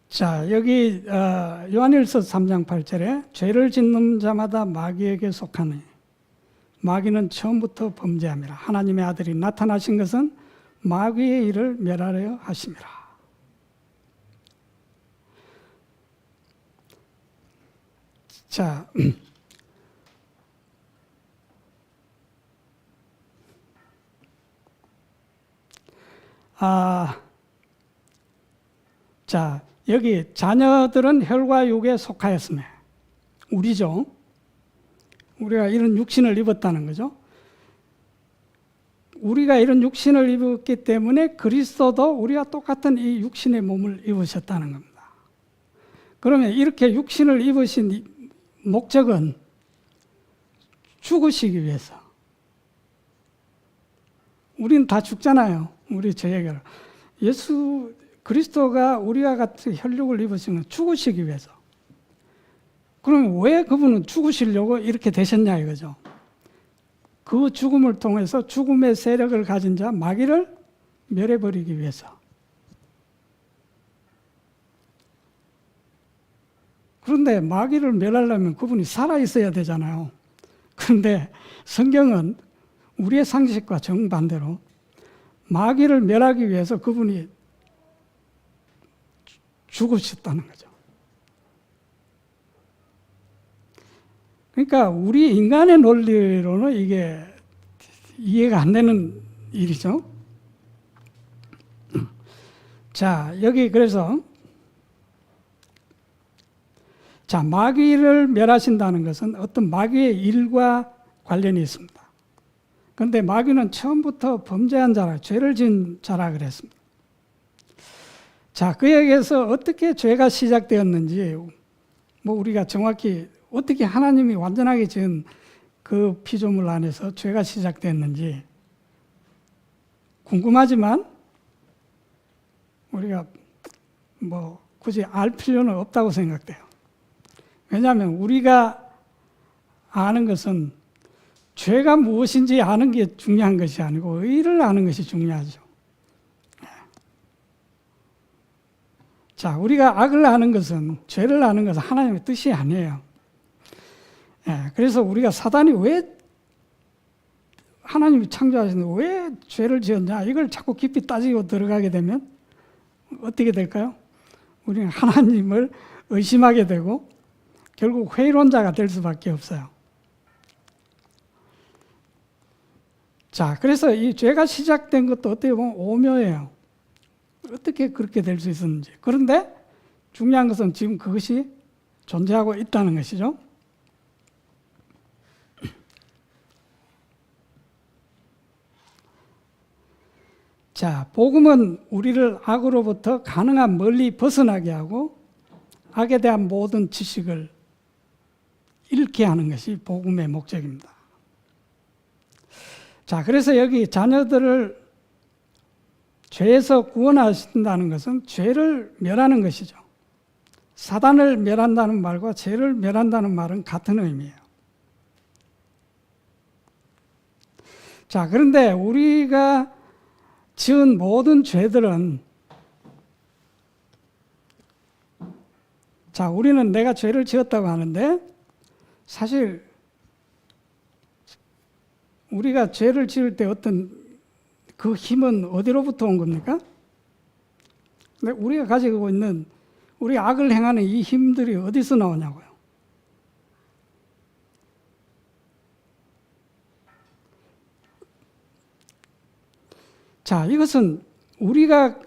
자, 여기 요한일서 3장 8절에 죄를 짓는 자마다 마귀에게 속하니 마귀는 처음부터 범죄함이라. 하나님의 아들이 나타나신 것은 마귀의 일을 멸하려 하심이라. 자, 자, 여기 자녀들은 혈과 육에 속하였으며 우리죠. 우리가 이런 육신을 입었다는 거죠. 우리가 이런 육신을 입었기 때문에 그리스도도 우리와 똑같은 이 육신의 몸을 입으셨다는 겁니다. 그러면 이렇게 육신을 입으신 목적은 죽으시기 위해서. 우리는 다 죽잖아요. 우리 저에게 예수 그리스도가 우리와 같은 혈육을 입으신 건 죽으시기 위해서. 그러면 왜 그분은 죽으시려고 이렇게 되셨냐 이거죠. 그 죽음을 통해서 죽음의 세력을 가진 자 마귀를 멸해버리기 위해서. 그런데 마귀를 멸하려면 그분이 살아있어야 되잖아요. 그런데 성경은 우리의 상식과 정반대로 마귀를 멸하기 위해서 그분이 죽으셨다는 거죠. 그러니까 우리 인간의 논리로는 이게 이해가 안 되는 일이죠. 자, 여기 그래서 자, 마귀를 멸하신다는 것은 어떤 마귀의 일과 관련이 있습니다. 그런데 마귀는 처음부터 범죄한 자라, 죄를 지은 자라 그랬습니다. 자, 그에게서 어떻게 죄가 시작되었는지, 뭐 우리가 정확히 어떻게 하나님이 완전하게 지은 그 피조물 안에서 죄가 시작됐는지 궁금하지만 우리가 뭐 굳이 알 필요는 없다고 생각돼요. 왜냐하면 우리가 아는 것은 죄가 무엇인지 아는 게 중요한 것이 아니고 의를 아는 것이 중요하죠. 자, 우리가 악을 아는 것은, 죄를 아는 것은 하나님의 뜻이 아니에요. 그래서 우리가 사단이 왜 하나님이 창조하시는데 왜 죄를 지었냐, 이걸 자꾸 깊이 따지고 들어가게 되면 어떻게 될까요? 우리는 하나님을 의심하게 되고 결국 회의론자가 될 수밖에 없어요. 자, 그래서 이 죄가 시작된 것도 어떻게 보면 오묘해요. 어떻게 그렇게 될 수 있었는지. 그런데 중요한 것은 지금 그것이 존재하고 있다는 것이죠. 자, 복음은 우리를 악으로부터 가능한 멀리 벗어나게 하고 악에 대한 모든 지식을 잃게 하는 것이 복음의 목적입니다. 자, 그래서 여기 자녀들을 죄에서 구원하신다는 것은 죄를 멸하는 것이죠. 사단을 멸한다는 말과 죄를 멸한다는 말은 같은 의미예요. 자, 그런데 우리가 지은 모든 죄들은, 자, 우리는 내가 죄를 지었다고 하는데 사실 우리가 죄를 지을 때 어떤 그 힘은 어디로부터 온 겁니까? 근데 우리가 가지고 있는 우리 악을 행하는 이 힘들이 어디서 나오냐고요. 자, 이것은 우리가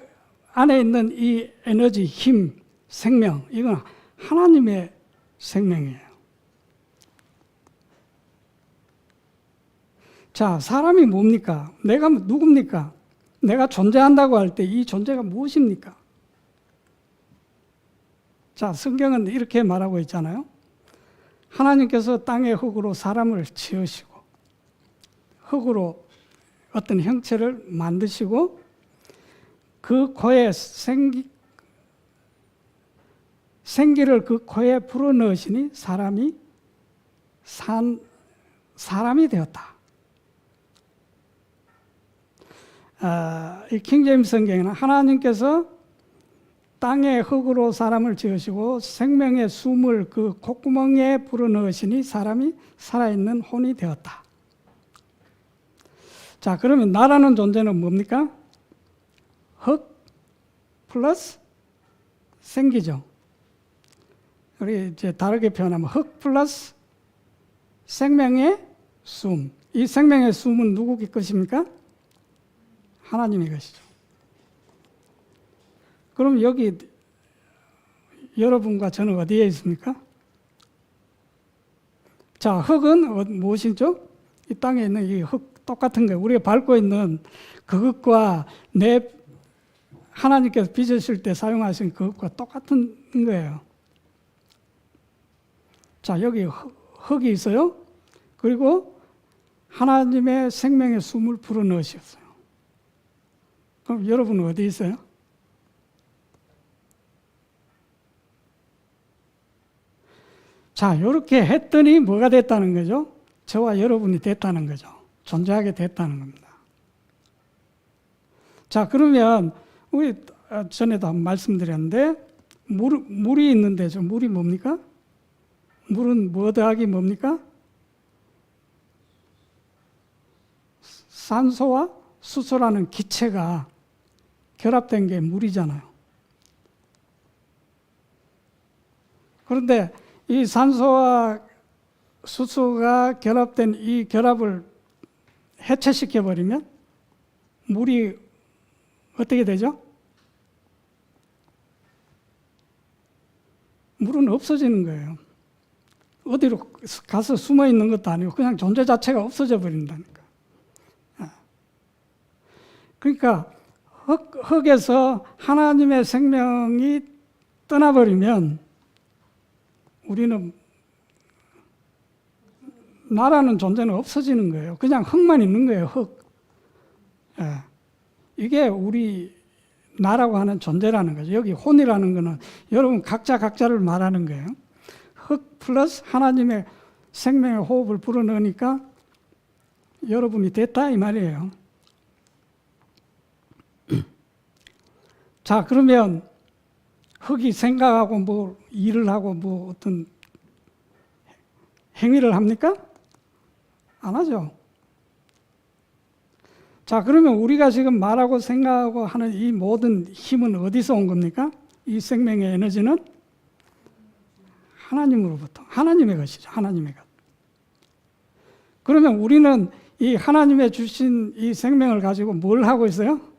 안에 있는 이 에너지, 힘, 생명, 이건 하나님의 생명이에요. 자, 사람이 뭡니까? 내가 누굽니까? 내가 존재한다고 할 때 이 존재가 무엇입니까? 자, 성경은 이렇게 말하고 있잖아요. 하나님께서 땅의 흙으로 사람을 지으시고 흙으로 어떤 형체를 만드시고 그 코에 생기를 그 코에 불어넣으시니 사람이 되었다. 이 킹제임스 성경에는 하나님께서 땅의 흙으로 사람을 지으시고 생명의 숨을 그 콧구멍에 불어넣으시니 사람이 살아있는 혼이 되었다. 자, 그러면 나라는 존재는 뭡니까? 흙 플러스 생기죠. 우리 이제 다르게 표현하면 흙 플러스 생명의 숨. 이 생명의 숨은 누구의 것입니까? 하나님의 것이죠. 그럼 여기 여러분과 저는 어디에 있습니까? 자, 흙은 무엇이죠? 이 땅에 있는 이 흙 똑같은 거예요. 우리가 밟고 있는 그것과 하나님께서 빚으실 때 사용하신 그것과 똑같은 거예요. 자, 여기 흙이 있어요. 그리고 하나님의 생명의 숨을 불어넣으셨어요. 그럼 여러분은 어디 있어요? 자, 이렇게 했더니 뭐가 됐다는 거죠? 저와 여러분이 됐다는 거죠. 존재하게 됐다는 겁니다. 자, 그러면 우리 전에도 한번 말씀드렸는데 물이 있는데 저 물이 뭡니까? 물은 뭐 더하기 뭡니까? 산소와 수소라는 기체가 결합된 게 물이잖아요. 그런데 이 산소와 수소가 결합된 이 결합을 해체시켜 버리면 물이 어떻게 되죠? 물은 없어지는 거예요. 어디로 가서 숨어 있는 것도 아니고 그냥 존재 자체가 없어져 버린다니까. 그러니까 흙에서 하나님의 생명이 떠나버리면 우리는 나라는 존재는 없어지는 거예요. 그냥 흙만 있는 거예요. 흙. 이게 우리 나라고 하는 존재라는 거죠. 여기 혼이라는 거는 여러분 각자를 말하는 거예요. 흙 플러스 하나님의 생명의 호흡을 불어넣으니까 여러분이 됐다 이 말이에요. 자, 그러면 흙이 생각하고 뭐 일을 하고 뭐 어떤 행위를 합니까? 안 하죠. 자, 그러면 우리가 지금 말하고 생각하고 하는 이 모든 힘은 어디서 온 겁니까? 이 생명의 에너지는 하나님으로부터, 하나님의 것이죠. 하나님의 것. 그러면 우리는 이 하나님의 주신 이 생명을 가지고 뭘 하고 있어요?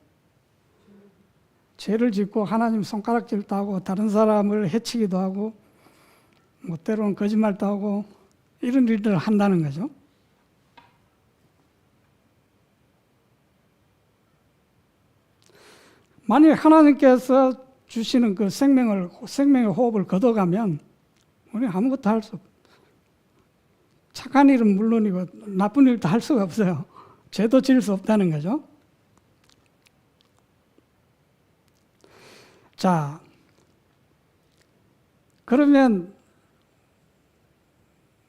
죄를 짓고 하나님 손가락질도 하고 다른 사람을 해치기도 하고 뭐 때로는 거짓말도 하고 이런 일들을 한다는 거죠. 만약 하나님께서 주시는 그 생명의 호흡을 걷어가면 우리는 아무것도 할 수 없어요. 착한 일은 물론이고 나쁜 일도 할 수가 없어요. 죄도 지을 수 없다는 거죠. 자, 그러면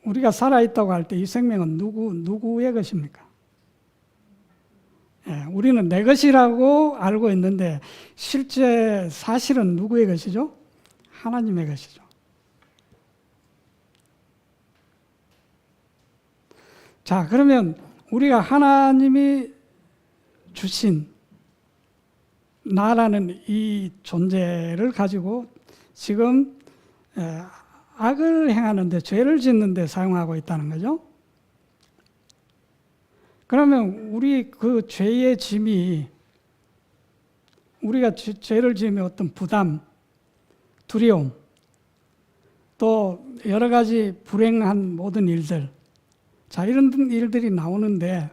우리가 살아있다고 할 때 이 생명은 누구의 것입니까? 우리는 내 것이라고 알고 있는데 실제 사실은 누구의 것이죠? 하나님의 것이죠. 자, 그러면 우리가 하나님이 주신 나라는 이 존재를 가지고 지금 악을 행하는데 죄를 짓는데 사용하고 있다는 거죠. 그러면 우리 그 죄의 짐이 우리가 죄를 지으면 어떤 부담, 두려움, 또 여러 가지 불행한 모든 일들, 자, 이런 일들이 나오는데,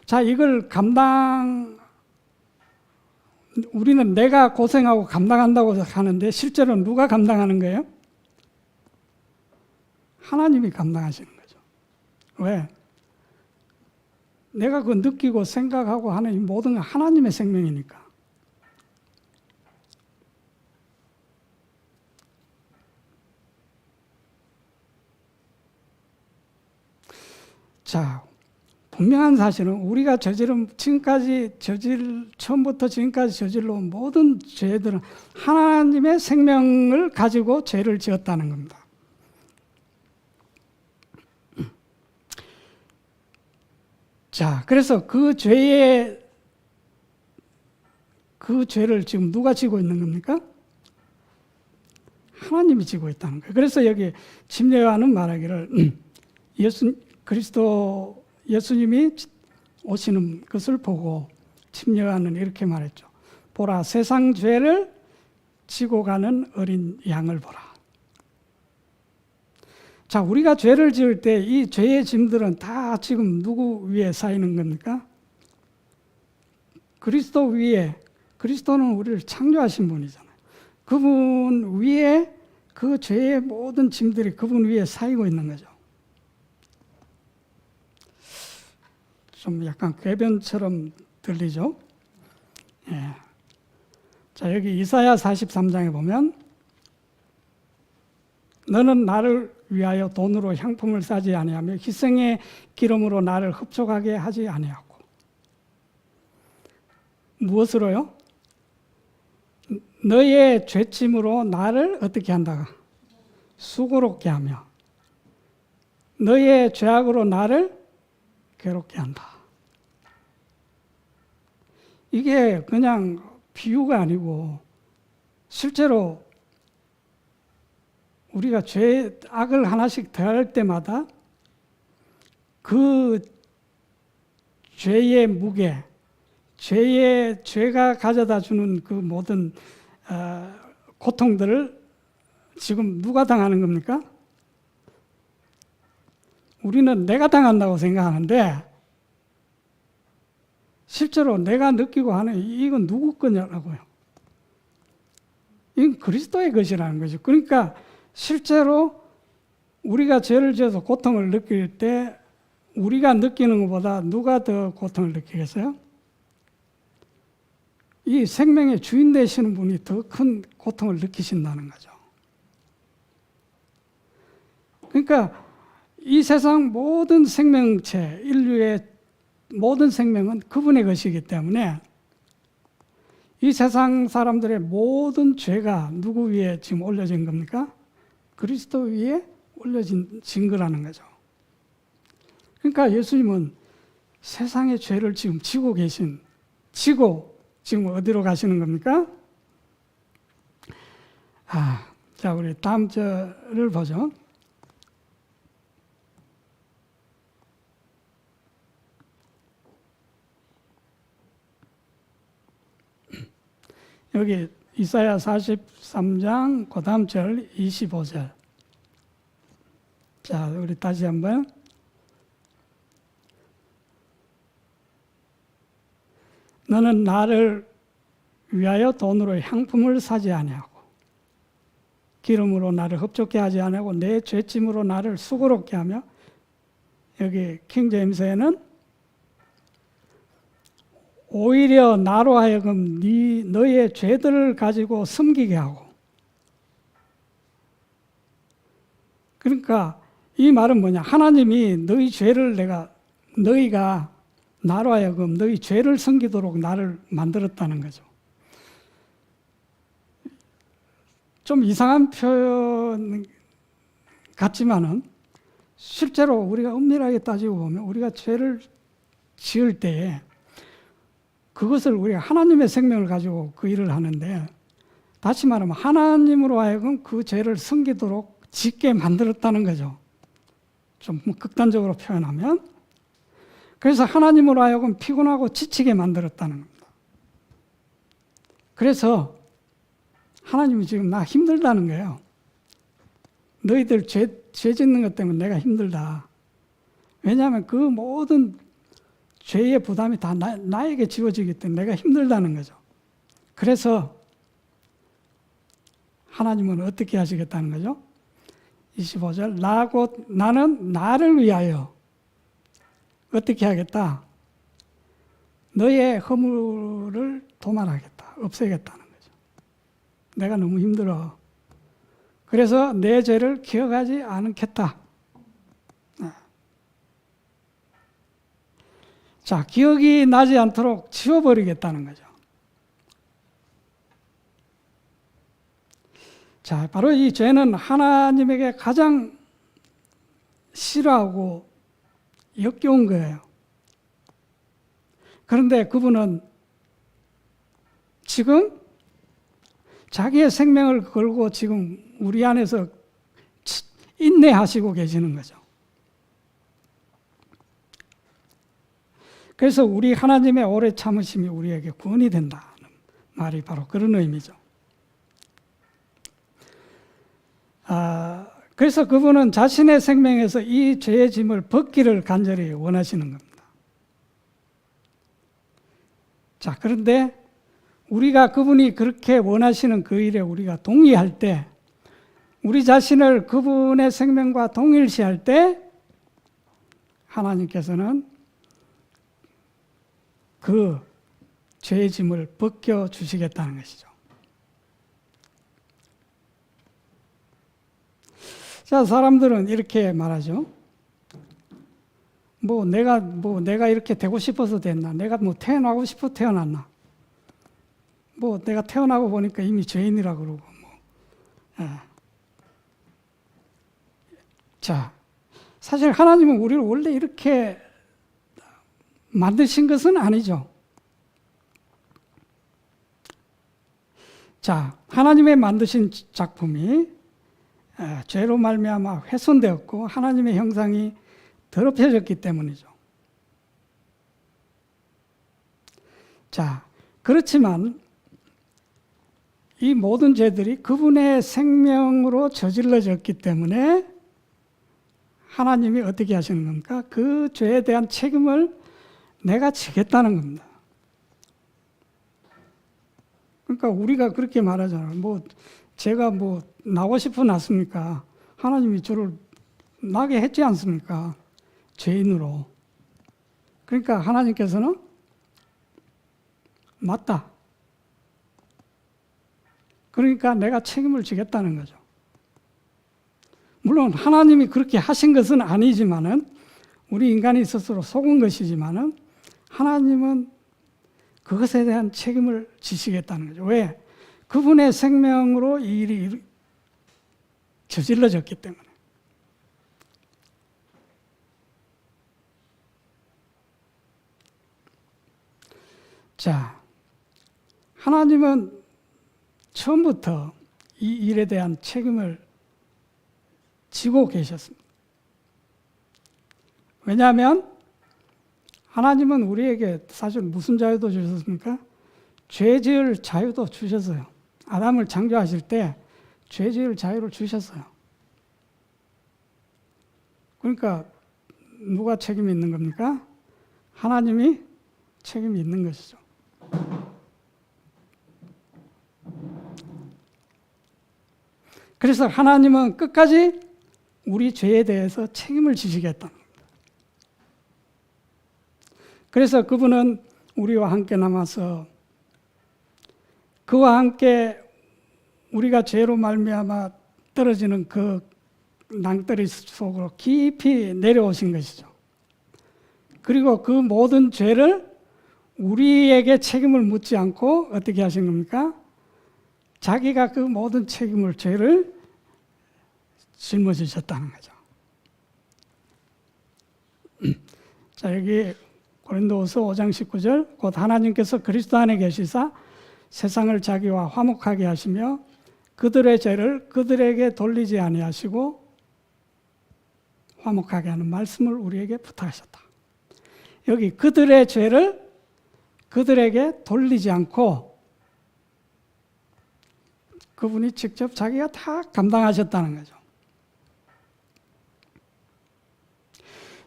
자, 이걸 우리는 내가 고생하고 감당한다고 하는데 실제로 누가 감당하는 거예요? 하나님이 감당하시는 거죠. 왜? 내가 그 느끼고 생각하고 하는 이 모든 건 하나님의 생명이니까. 자, 분명한 사실은 우리가 처음부터 지금까지 저질러온 모든 죄들은 하나님의 생명을 가지고 죄를 지었다는 겁니다. 자, 그래서 그 죄를 지금 누가 지고 있는 겁니까? 하나님이 지고 있다는 거예요. 그래서 여기 침례요한은 말하기를 예수님이 오시는 것을 보고 침례요한은 이렇게 말했죠. 보라, 세상 죄를 지고 가는 어린 양을 보라. 자, 우리가 죄를 지을 때 이 죄의 짐들은 다 지금 누구 위에 쌓이는 겁니까? 그리스도 위에, 그리스도는 우리를 창조하신 분이잖아요. 그분 위에 그 죄의 모든 짐들이 그분 위에 쌓이고 있는 거죠. 좀 약간 궤변처럼 들리죠? 예. 자, 여기 이사야 43장에 보면 너는 나를 위하여 돈으로 향품을 싸지 아니하며 희생의 기름으로 나를 흡족하게 하지 아니하고 무엇으로요? 너의 죄짐으로 나를 어떻게 한다? 수고롭게 하며 너의 죄악으로 나를 괴롭게 한다. 이게 그냥 비유가 아니고 실제로 우리가 악을 하나씩 더할 때마다 그 죄의 무게, 죄가 가져다 주는 그 모든 고통들을 지금 누가 당하는 겁니까? 우리는 내가 당한다고 생각하는데 실제로 내가 느끼고 하는 이건 누구 거냐고요. 이건 그리스도의 것이라는 거죠. 그러니까 실제로 우리가 죄를 지어서 고통을 느낄 때 우리가 느끼는 것보다 누가 더 고통을 느끼겠어요? 이 생명의 주인 되시는 분이 더 큰 고통을 느끼신다는 거죠. 그러니까 이 세상 모든 생명체, 인류의 모든 생명은 그분의 것이기 때문에 이 세상 사람들의 모든 죄가 누구 위에 지금 올려진 겁니까? 그리스도 위에 올려진 거라는 거죠. 그러니까 예수님은 세상의 죄를 지금 지고 지금 어디로 가시는 겁니까? 자, 우리 다음 절을 보죠. 여기 이사야 43장 그 다음 절 25절. 자, 우리 다시 한번. 너는 나를 위하여 돈으로 향품을 사지 아니하고 기름으로 나를 흡족케 하지 아니하고 내 죄짐으로 나를 수고롭게 하며, 여기 킹제임스에는 오히려 나로 하여금 너의 죄들을 가지고 숨기게 하고. 그러니까 이 말은 뭐냐? 하나님이 너희가 나로 하여금 너희 죄를 숨기도록 나를 만들었다는 거죠. 좀 이상한 표현 같지만은 실제로 우리가 엄밀하게 따지고 보면 우리가 죄를 지을 때에 그것을 우리가 하나님의 생명을 가지고 그 일을 하는데, 다시 말하면 하나님으로 하여금 그 죄를 숨기도록 짓게 만들었다는 거죠. 좀 극단적으로 표현하면. 그래서 하나님으로 하여금 피곤하고 지치게 만들었다는 겁니다. 그래서 하나님이 지금 나 힘들다는 거예요. 너희들 죄 짓는 것 때문에 내가 힘들다. 왜냐하면 그 모든 죄의 부담이 다 나에게 지워지기 때문에 내가 힘들다는 거죠. 그래서 하나님은 어떻게 하시겠다는 거죠? 25절, 나는 나를 위하여 어떻게 하겠다? 너의 허물을 도말하겠다. 없애겠다는 거죠. 내가 너무 힘들어. 그래서 내 죄를 기억하지 않겠다. 자, 기억이 나지 않도록 지워버리겠다는 거죠. 자, 바로 이 죄는 하나님에게 가장 싫어하고 역겨운 거예요. 그런데 그분은 지금 자기의 생명을 걸고 지금 우리 안에서 인내하시고 계시는 거죠. 그래서 우리 하나님의 오래 참으심이 우리에게 구원이 된다는 말이 바로 그런 의미죠. 그래서 그분은 자신의 생명에서 이 죄의 짐을 벗기를 간절히 원하시는 겁니다. 자, 그런데 우리가 그분이 그렇게 원하시는 그 일에 우리가 동의할 때, 우리 자신을 그분의 생명과 동일시할 때 하나님께서는 그 죄의 짐을 벗겨주시겠다는 것이죠. 자, 사람들은 이렇게 말하죠. 내가 이렇게 되고 싶어서 됐나? 내가 태어나고 싶어 태어났나? 내가 태어나고 보니까 이미 죄인이라 그러고 자, 사실 하나님은 우리를 원래 이렇게 만드신 것은 아니죠. 자, 하나님의 만드신 작품이 죄로 말미암아 훼손되었고 하나님의 형상이 더럽혀졌기 때문이죠. 자, 그렇지만 이 모든 죄들이 그분의 생명으로 저질러졌기 때문에 하나님이 어떻게 하시는 겁니까? 그 죄에 대한 책임을 내가 지겠다는 겁니다. 그러니까 우리가 그렇게 말하잖아요. 제가 나고 싶어 났습니까? 하나님이 저를 나게 했지 않습니까? 죄인으로. 그러니까 하나님께서는 맞다. 그러니까 내가 책임을 지겠다는 거죠. 물론 하나님이 그렇게 하신 것은 아니지만은 우리 인간이 스스로 속은 것이지만은 하나님은 그것에 대한 책임을 지시겠다는 거죠. 왜? 그분의 생명으로 이 일이 저질러졌기 때문에. 자, 하나님은 처음부터 이 일에 대한 책임을 지고 계셨습니다. 왜냐하면 하나님은 우리에게 사실 무슨 자유도 주셨습니까? 죄 지을 자유도 주셨어요. 아담을 창조하실 때 죄 지을 자유를 주셨어요. 그러니까 누가 책임이 있는 겁니까? 하나님이 책임이 있는 것이죠. 그래서 하나님은 끝까지 우리 죄에 대해서 책임을 지시겠다. 그래서 그분은 우리와 함께 남아서 그와 함께 우리가 죄로 말미암아 떨어지는 그 낭떠리 속으로 깊이 내려오신 것이죠. 그리고 그 모든 죄를 우리에게 책임을 묻지 않고 어떻게 하신 겁니까? 자기가 그 모든 책임을, 죄를 짊어지셨다는 거죠. 자, 여기 고린도후서 5장 19절, 곧 하나님께서 그리스도 안에 계시사 세상을 자기와 화목하게 하시며 그들의 죄를 그들에게 돌리지 아니하시고 화목하게 하는 말씀을 우리에게 부탁하셨다. 여기 그들의 죄를 그들에게 돌리지 않고 그분이 직접 자기가 다 감당하셨다는 거죠.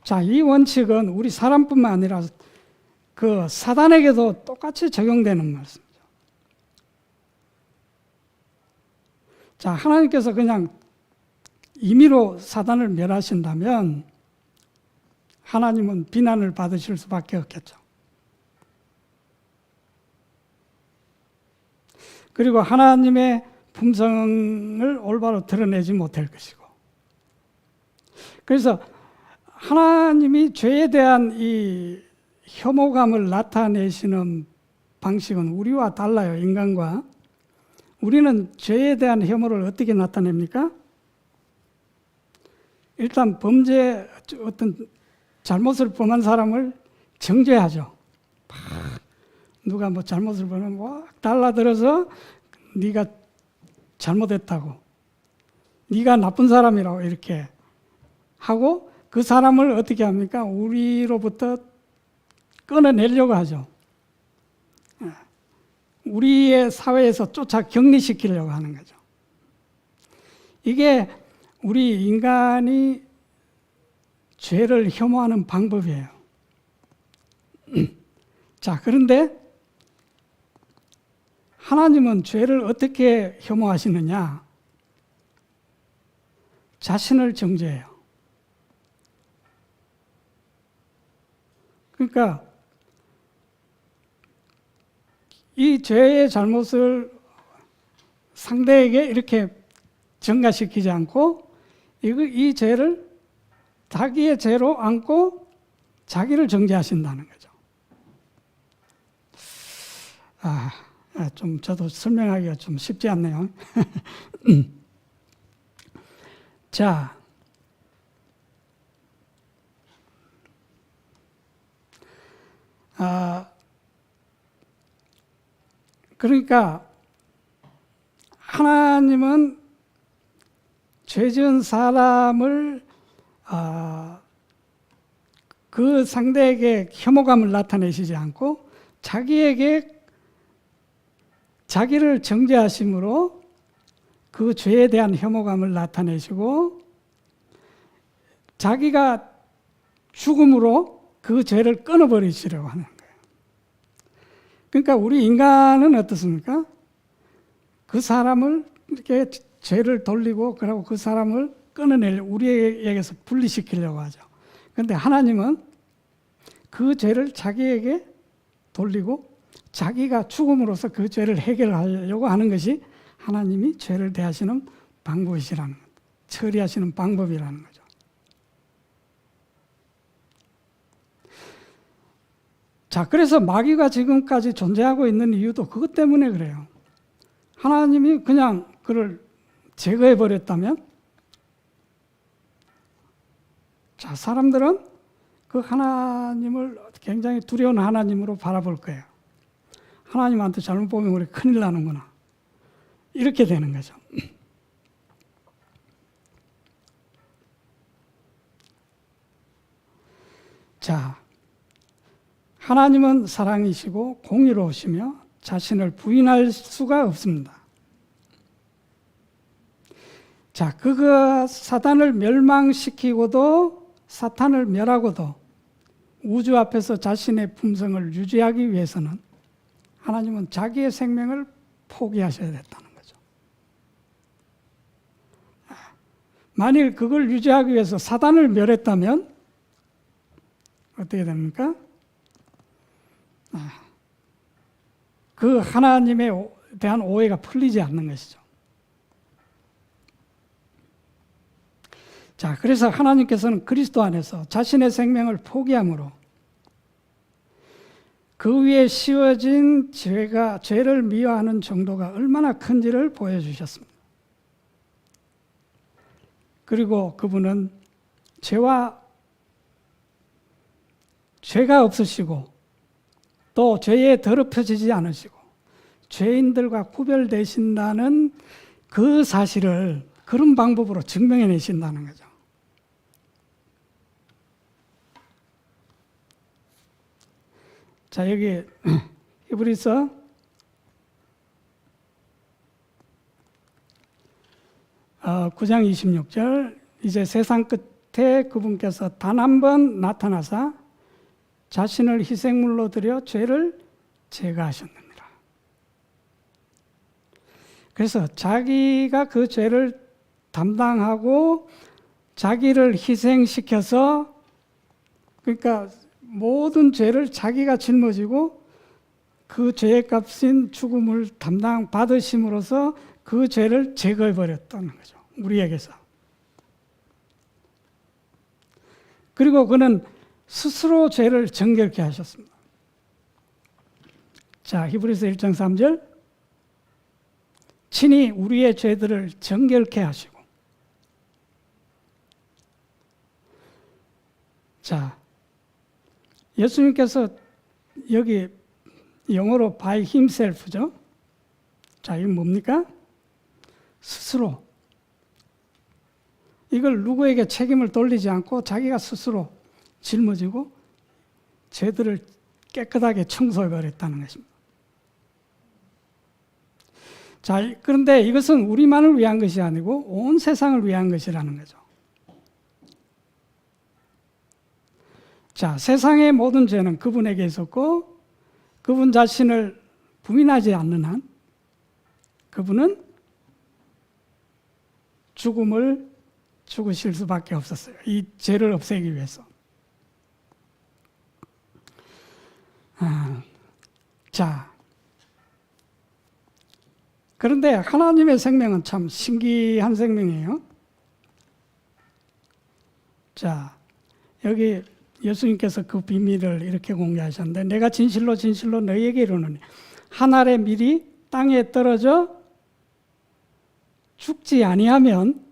자, 이 원칙은 우리 사람뿐만 아니라 그 사단에게도 똑같이 적용되는 말씀이죠. 자, 하나님께서 그냥 임의로 사단을 멸하신다면 하나님은 비난을 받으실 수밖에 없겠죠. 그리고 하나님의 품성을 올바로 드러내지 못할 것이고. 그래서 하나님이 죄에 대한 이 혐오감을 나타내시는 방식은 우리와 달라요, 인간과. 우리는 죄에 대한 혐오를 어떻게 나타냅니까? 일단 어떤 잘못을 범한 사람을 정죄하죠. 누가 잘못을 범하면 막 달라들어서 네가 잘못했다고, 네가 나쁜 사람이라고 이렇게 하고 그 사람을 어떻게 합니까? 우리로부터 끊어내려고 하죠. 우리의 사회에서 쫓아 격리시키려고 하는 거죠. 이게 우리 인간이 죄를 혐오하는 방법이에요. 자, 그런데 하나님은 죄를 어떻게 혐오하시느냐? 자신을 정죄해요. 그러니까 이 죄의 잘못을 상대에게 이렇게 전가시키지 않고 이 죄를 자기의 죄로 안고 자기를 정죄하신다는 거죠. 좀 저도 설명하기가 좀 쉽지 않네요. 자, 그러니까 하나님은 죄 지은 사람을 그 상대에게 혐오감을 나타내시지 않고 자기에게 자기를 정죄하심으로 그 죄에 대한 혐오감을 나타내시고 자기가 죽음으로 그 죄를 끊어버리시려고 하는 거예요. 그러니까 우리 인간은 어떻습니까? 그 사람을 이렇게 죄를 돌리고 그러고 그 사람을 우리에게서 분리시키려고 하죠. 그런데 하나님은 그 죄를 자기에게 돌리고 자기가 죽음으로써 그 죄를 해결하려고 하는 것이 하나님이 죄를 대하시는 방법이시라는 것, 처리하시는 방법이라는 거죠. 자, 그래서 마귀가 지금까지 존재하고 있는 이유도 그것 때문에 그래요. 하나님이 그냥 그를 제거해 버렸다면, 자, 사람들은 그 하나님을 굉장히 두려운 하나님으로 바라볼 거예요. 하나님한테 잘못 보면 우리 큰일 나는구나. 이렇게 되는 거죠. 자, 하나님은 사랑이시고 공의로우시며 자신을 부인할 수가 없습니다. 자, 그가 사탄을 멸망시키고도 사탄을 멸하고도 우주 앞에서 자신의 품성을 유지하기 위해서는 하나님은 자기의 생명을 포기하셔야 됐다는 거죠. 만일 그걸 유지하기 위해서 사탄을 멸했다면 어떻게 됩니까? 그 하나님에 대한 오해가 풀리지 않는 것이죠. 자, 그래서 하나님께서는 그리스도 안에서 자신의 생명을 포기함으로 그 위에 씌워진 죄를 미워하는 정도가 얼마나 큰지를 보여주셨습니다. 그리고 그분은 죄가 없으시고 또 죄에 더럽혀지지 않으시고 죄인들과 구별되신다는 그 사실을 그런 방법으로 증명해내신다는 거죠. 자, 여기 히브리서 9장 26절, 이제 세상 끝에 그분께서 단 한 번 나타나사 자신을 희생물로 드려 죄를 제거하셨느니라. 그래서 자기가 그 죄를 담당하고 자기를 희생시켜서, 그러니까 모든 죄를 자기가 짊어지고 그 죄의 값인 죽음을 받으심으로써 그 죄를 제거해 버렸다는 거죠. 우리에게서. 그리고 그는 스스로 죄를 정결케 하셨습니다. 자, 히브리서 1장 3절. 친히 우리의 죄들을 정결케 하시고. 자, 예수님께서 여기 영어로 by himself죠. 자, 이건 뭡니까? 스스로. 이걸 누구에게 책임을 돌리지 않고 자기가 스스로 짊어지고 죄들을 깨끗하게 청소해 버렸다는 것입니다. 자, 그런데 이것은 우리만을 위한 것이 아니고 온 세상을 위한 것이라는 거죠. 자, 세상의 모든 죄는 그분에게 있었고 그분 자신을 부인하지 않는 한 그분은 죽음을 죽으실 수밖에 없었어요. 이 죄를 없애기 위해서. 자, 그런데 하나님의 생명은 참 신기한 생명이에요. 자, 여기 예수님께서 그 비밀을 이렇게 공개하셨는데, 내가 진실로 진실로 너희에게 이르노니 한 알의 밀이 땅에 떨어져 죽지 아니하면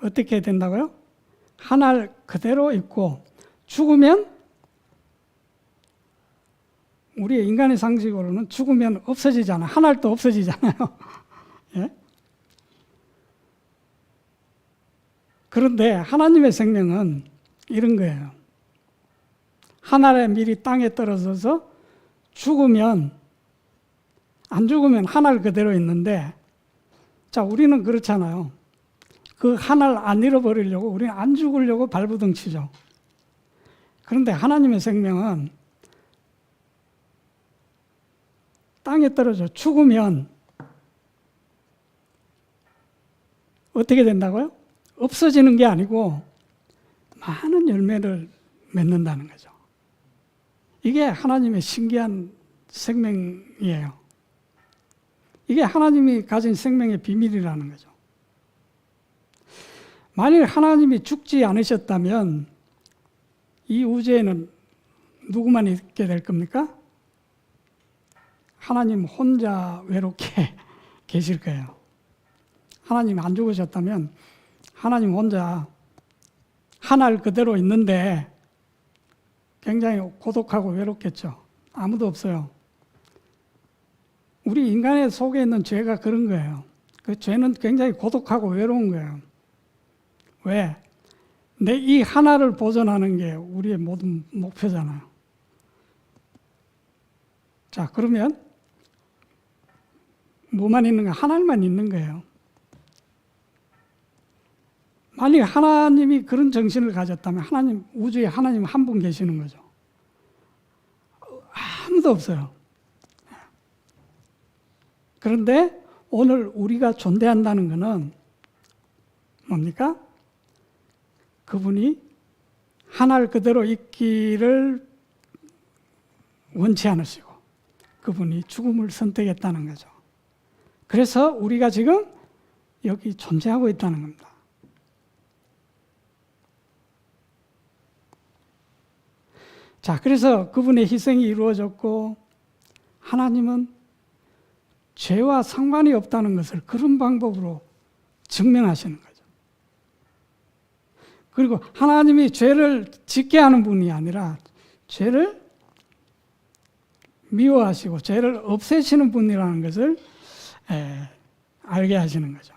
어떻게 된다고요? 한 알 그대로 있고 죽으면, 우리의 인간의 상식으로는 죽으면 없어지잖아요. 한 알도 없어지잖아요. 예? 그런데 하나님의 생명은 이런 거예요. 하늘의 밀이 땅에 떨어져서 죽으면, 안 죽으면 하늘 그대로 있는데, 자, 우리는 그렇잖아요. 그 하늘 안 잃어버리려고, 우리는 안 죽으려고 발버둥 치죠. 그런데 하나님의 생명은 땅에 떨어져 죽으면 어떻게 된다고요? 없어지는 게 아니고 많은 열매를 맺는다는 거죠. 이게 하나님의 신기한 생명이에요. 이게 하나님이 가진 생명의 비밀이라는 거죠. 만일 하나님이 죽지 않으셨다면 이 우주에는 누구만 있게 될 겁니까? 하나님 혼자 외롭게 계실 거예요. 하나님이 안 죽으셨다면 하나님 혼자 하늘 그대로 있는데 굉장히 고독하고 외롭겠죠. 아무도 없어요. 우리 인간의 속에 있는 죄가 그런 거예요. 그 죄는 굉장히 고독하고 외로운 거예요. 왜? 내 이 하나를 보존하는 게 우리의 모든 목표잖아요. 자, 그러면 뭐만 있는가? 하나님만 있는 거예요. 만약 하나님이 그런 정신을 가졌다면 하나님, 우주에 하나님 한 분 계시는 거죠. 아무도 없어요. 그런데 오늘 우리가 존재한다는 것은 뭡니까? 그분이 하늘 그대로 있기를 원치 않으시고 그분이 죽음을 선택했다는 거죠. 그래서 우리가 지금 여기 존재하고 있다는 겁니다. 자, 그래서 그분의 희생이 이루어졌고 하나님은 죄와 상관이 없다는 것을 그런 방법으로 증명하시는 거죠. 그리고 하나님이 죄를 짓게 하는 분이 아니라 죄를 미워하시고 죄를 없애시는 분이라는 것을 알게 하시는 거죠.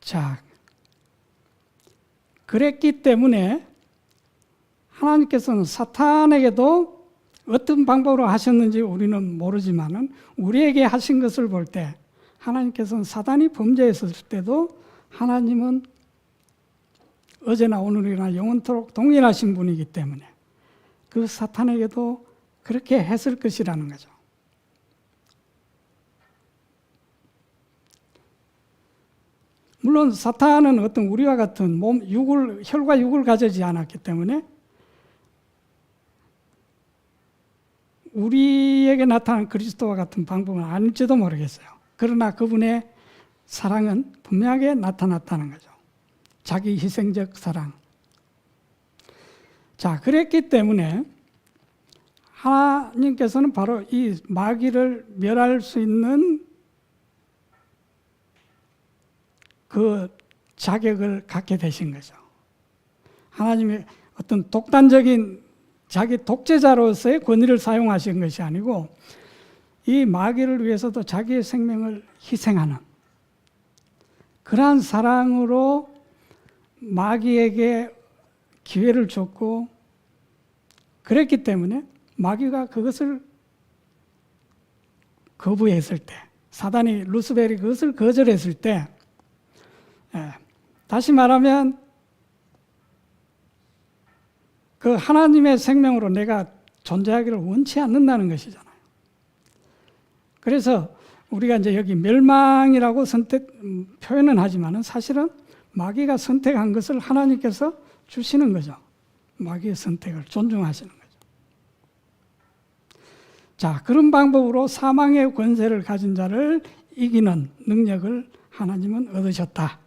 자, 그랬기 때문에 하나님께서는 사탄에게도 어떤 방법으로 하셨는지 우리는 모르지만은 우리에게 하신 것을 볼 때 하나님께서는 사단이 범죄했을 때도 하나님은 어제나 오늘이나 영원토록 동일하신 분이기 때문에 그 사탄에게도 그렇게 했을 것이라는 거죠. 물론 사탄은 어떤 우리와 같은 몸, 혈과 육을 가지지 않았기 때문에 우리에게 나타난 그리스도와 같은 방법은 아닐지도 모르겠어요. 그러나 그분의 사랑은 분명하게 나타났다는 거죠. 자기 희생적 사랑. 자, 그랬기 때문에 하나님께서는 바로 이 마귀를 멸할 수 있는 그 자격을 갖게 되신 거죠. 하나님의 어떤 독단적인 자기 독재자로서의 권위를 사용하신 것이 아니고 이 마귀를 위해서도 자기의 생명을 희생하는 그러한 사랑으로 마귀에게 기회를 줬고 그랬기 때문에 마귀가 그것을 거부했을 때 사단이 루스벨이 그것을 거절했을 때 다시 말하면 그 하나님의 생명으로 내가 존재하기를 원치 않는다는 것이잖아요. 그래서 우리가 이제 여기 멸망이라고 표현은 하지만은 사실은 마귀가 선택한 것을 하나님께서 주시는 거죠. 마귀의 선택을 존중하시는 거죠. 자, 그런 방법으로 사망의 권세를 가진 자를 이기는 능력을 하나님은 얻으셨다.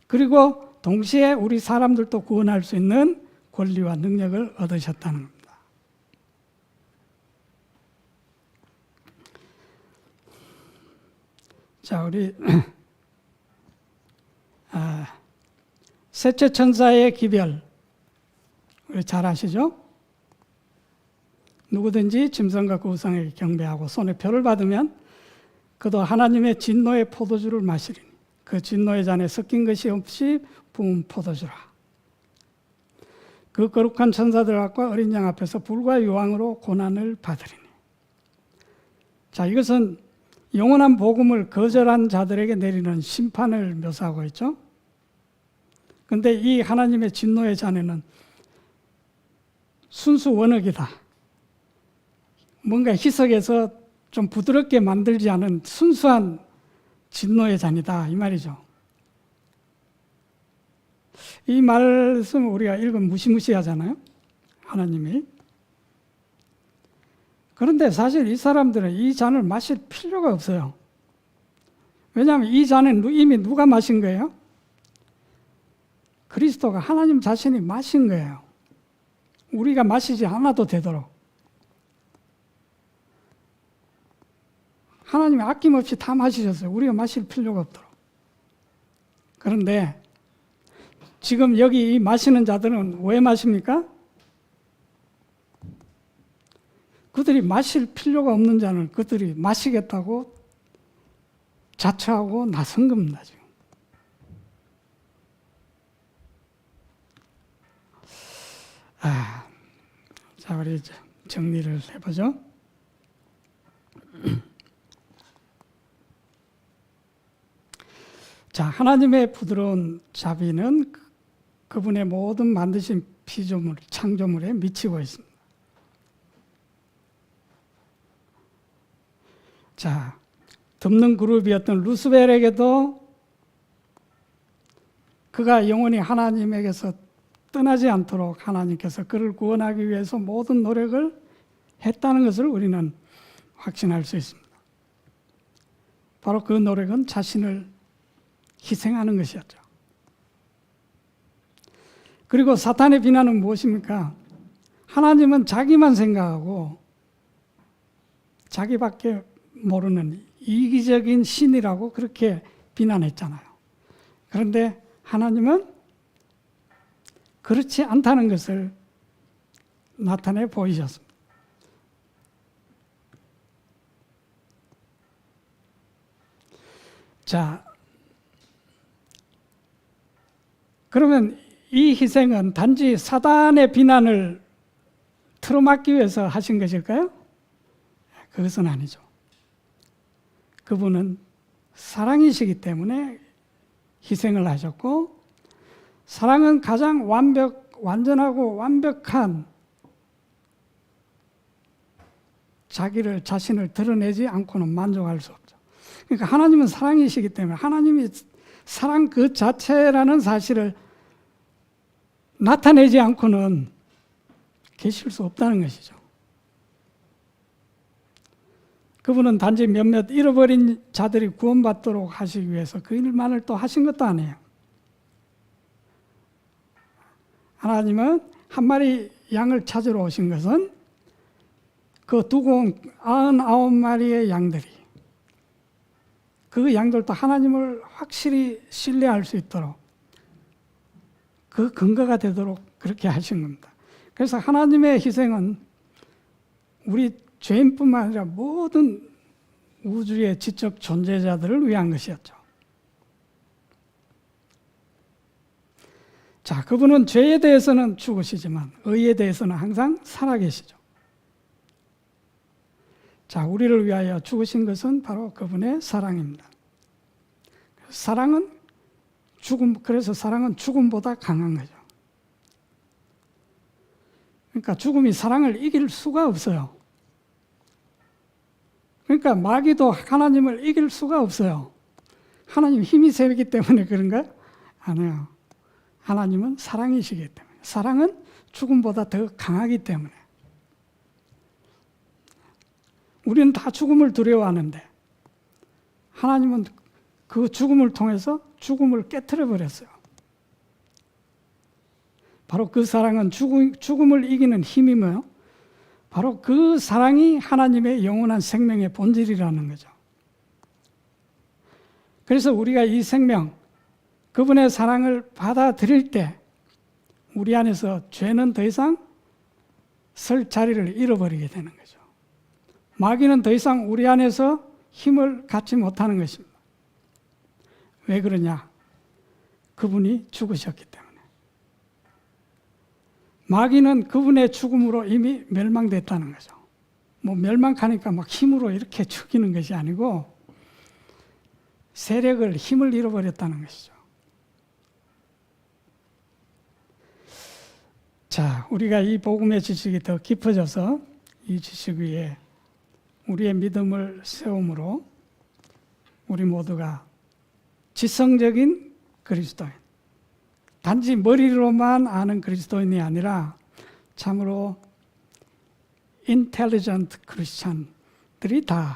그리고 동시에 우리 사람들도 구원할 수 있는 권리와 능력을 얻으셨다는 겁니다. 자, 우리 셋째 천사의 기별 우리 잘 아시죠? 누구든지 짐승과 그 우상에게 경배하고 손에 표를 받으면 그도 하나님의 진노의 포도주를 마시리니 그 진노의 잔에 섞인 것이 없이 부은 포도주라. 그 거룩한 천사들 앞과 어린 양 앞에서 불과 유황으로 고난을 받으리니. 자, 이것은 영원한 복음을 거절한 자들에게 내리는 심판을 묘사하고 있죠. 그런데 이 하나님의 진노의 잔에는 순수 원액이다. 뭔가 희석해서 좀 부드럽게 만들지 않은 순수한 진노의 잔이다, 이 말이죠. 이 말씀 우리가 읽으면 무시무시하잖아요, 하나님이. 그런데 사실 이 사람들은 이 잔을 마실 필요가 없어요. 왜냐하면 이 잔은 이미 누가 마신 거예요? 그리스도가, 하나님 자신이 마신 거예요. 우리가 마시지 않아도 되도록. 하나님이 아낌없이 다 마시셨어요. 우리가 마실 필요가 없도록. 그런데 지금 여기 마시는 자들은 왜 마십니까? 그들이 마실 필요가 없는 잔을 그들이 마시겠다고 자처하고 나선 겁니다, 지금. 자, 우리 이제 정리를 해보죠. 자, 하나님의 부드러운 자비는 그분의 모든 만드신 피조물, 창조물에 미치고 있습니다. 자, 덮는 그룹이었던 루스벨에게도 그가 영원히 하나님에게서 떠나지 않도록 하나님께서 그를 구원하기 위해서 모든 노력을 했다는 것을 우리는 확신할 수 있습니다. 바로 그 노력은 자신을 희생하는 것이었죠. 그리고 사탄의 비난은 무엇입니까? 하나님은 자기만 생각하고 자기밖에 모르는 이기적인 신이라고 그렇게 비난했잖아요. 그런데 하나님은 그렇지 않다는 것을 나타내 보이셨습니다. 자, 그러면 이 희생은 단지 사단의 비난을 틀어막기 위해서 하신 것일까요? 그것은 아니죠. 그분은 사랑이시기 때문에 희생을 하셨고, 사랑은 가장 완전하고 완벽한 자신을 드러내지 않고는 만족할 수 없죠. 그러니까 하나님은 사랑이시기 때문에 하나님이 사랑 그 자체라는 사실을 나타내지 않고는 계실 수 없다는 것이죠. 그분은 단지 몇몇 잃어버린 자들이 구원받도록 하시기 위해서 그 일만을 또 하신 것도 아니에요. 하나님은 한 마리 양을 찾으러 오신 것은 그 두고 온 99마리의 양들이, 그 양들도 하나님을 확실히 신뢰할 수 있도록 그 근거가 되도록 그렇게 하신 겁니다. 그래서 하나님의 희생은 우리 죄인뿐만 아니라 모든 우주의 지적 존재자들을 위한 것이었죠. 자, 그분은 죄에 대해서는 죽으시지만 의에 대해서는 항상 살아계시죠. 자, 우리를 위하여 죽으신 것은 바로 그분의 사랑입니다. 그래서 사랑은 죽음보다 강한 거죠. 그러니까 죽음이 사랑을 이길 수가 없어요. 그러니까 마귀도 하나님을 이길 수가 없어요. 하나님 힘이 세기 때문에 그런가요? 아니에요. 하나님은 사랑이시기 때문에. 사랑은 죽음보다 더 강하기 때문에. 우리는 다 죽음을 두려워하는데 하나님은 그 죽음을 통해서 죽음을 깨트려 버렸어요. 바로 그 사랑은 죽음을 이기는 힘이 뭐예요? 바로 그 사랑이 하나님의 영원한 생명의 본질이라는 거죠. 그래서 우리가 이 생명, 그분의 사랑을 받아들일 때 우리 안에서 죄는 더 이상 설 자리를 잃어버리게 되는 거죠. 마귀는 더 이상 우리 안에서 힘을 갖지 못하는 것입니다. 왜 그러냐? 그분이 죽으셨기 때문에. 마귀는 그분의 죽음으로 이미 멸망됐다는 거죠. 뭐 멸망하니까 막 힘으로 이렇게 죽이는 것이 아니고 세력을, 힘을 잃어버렸다는 것이죠. 자, 우리가 이 복음의 지식이 더 깊어져서 이 지식 위에 우리의 믿음을 세움으로 우리 모두가 지성적인 그리스도인, 단지 머리로만 아는 그리스도인이 아니라 참으로 intelligent 크리스찬들이 다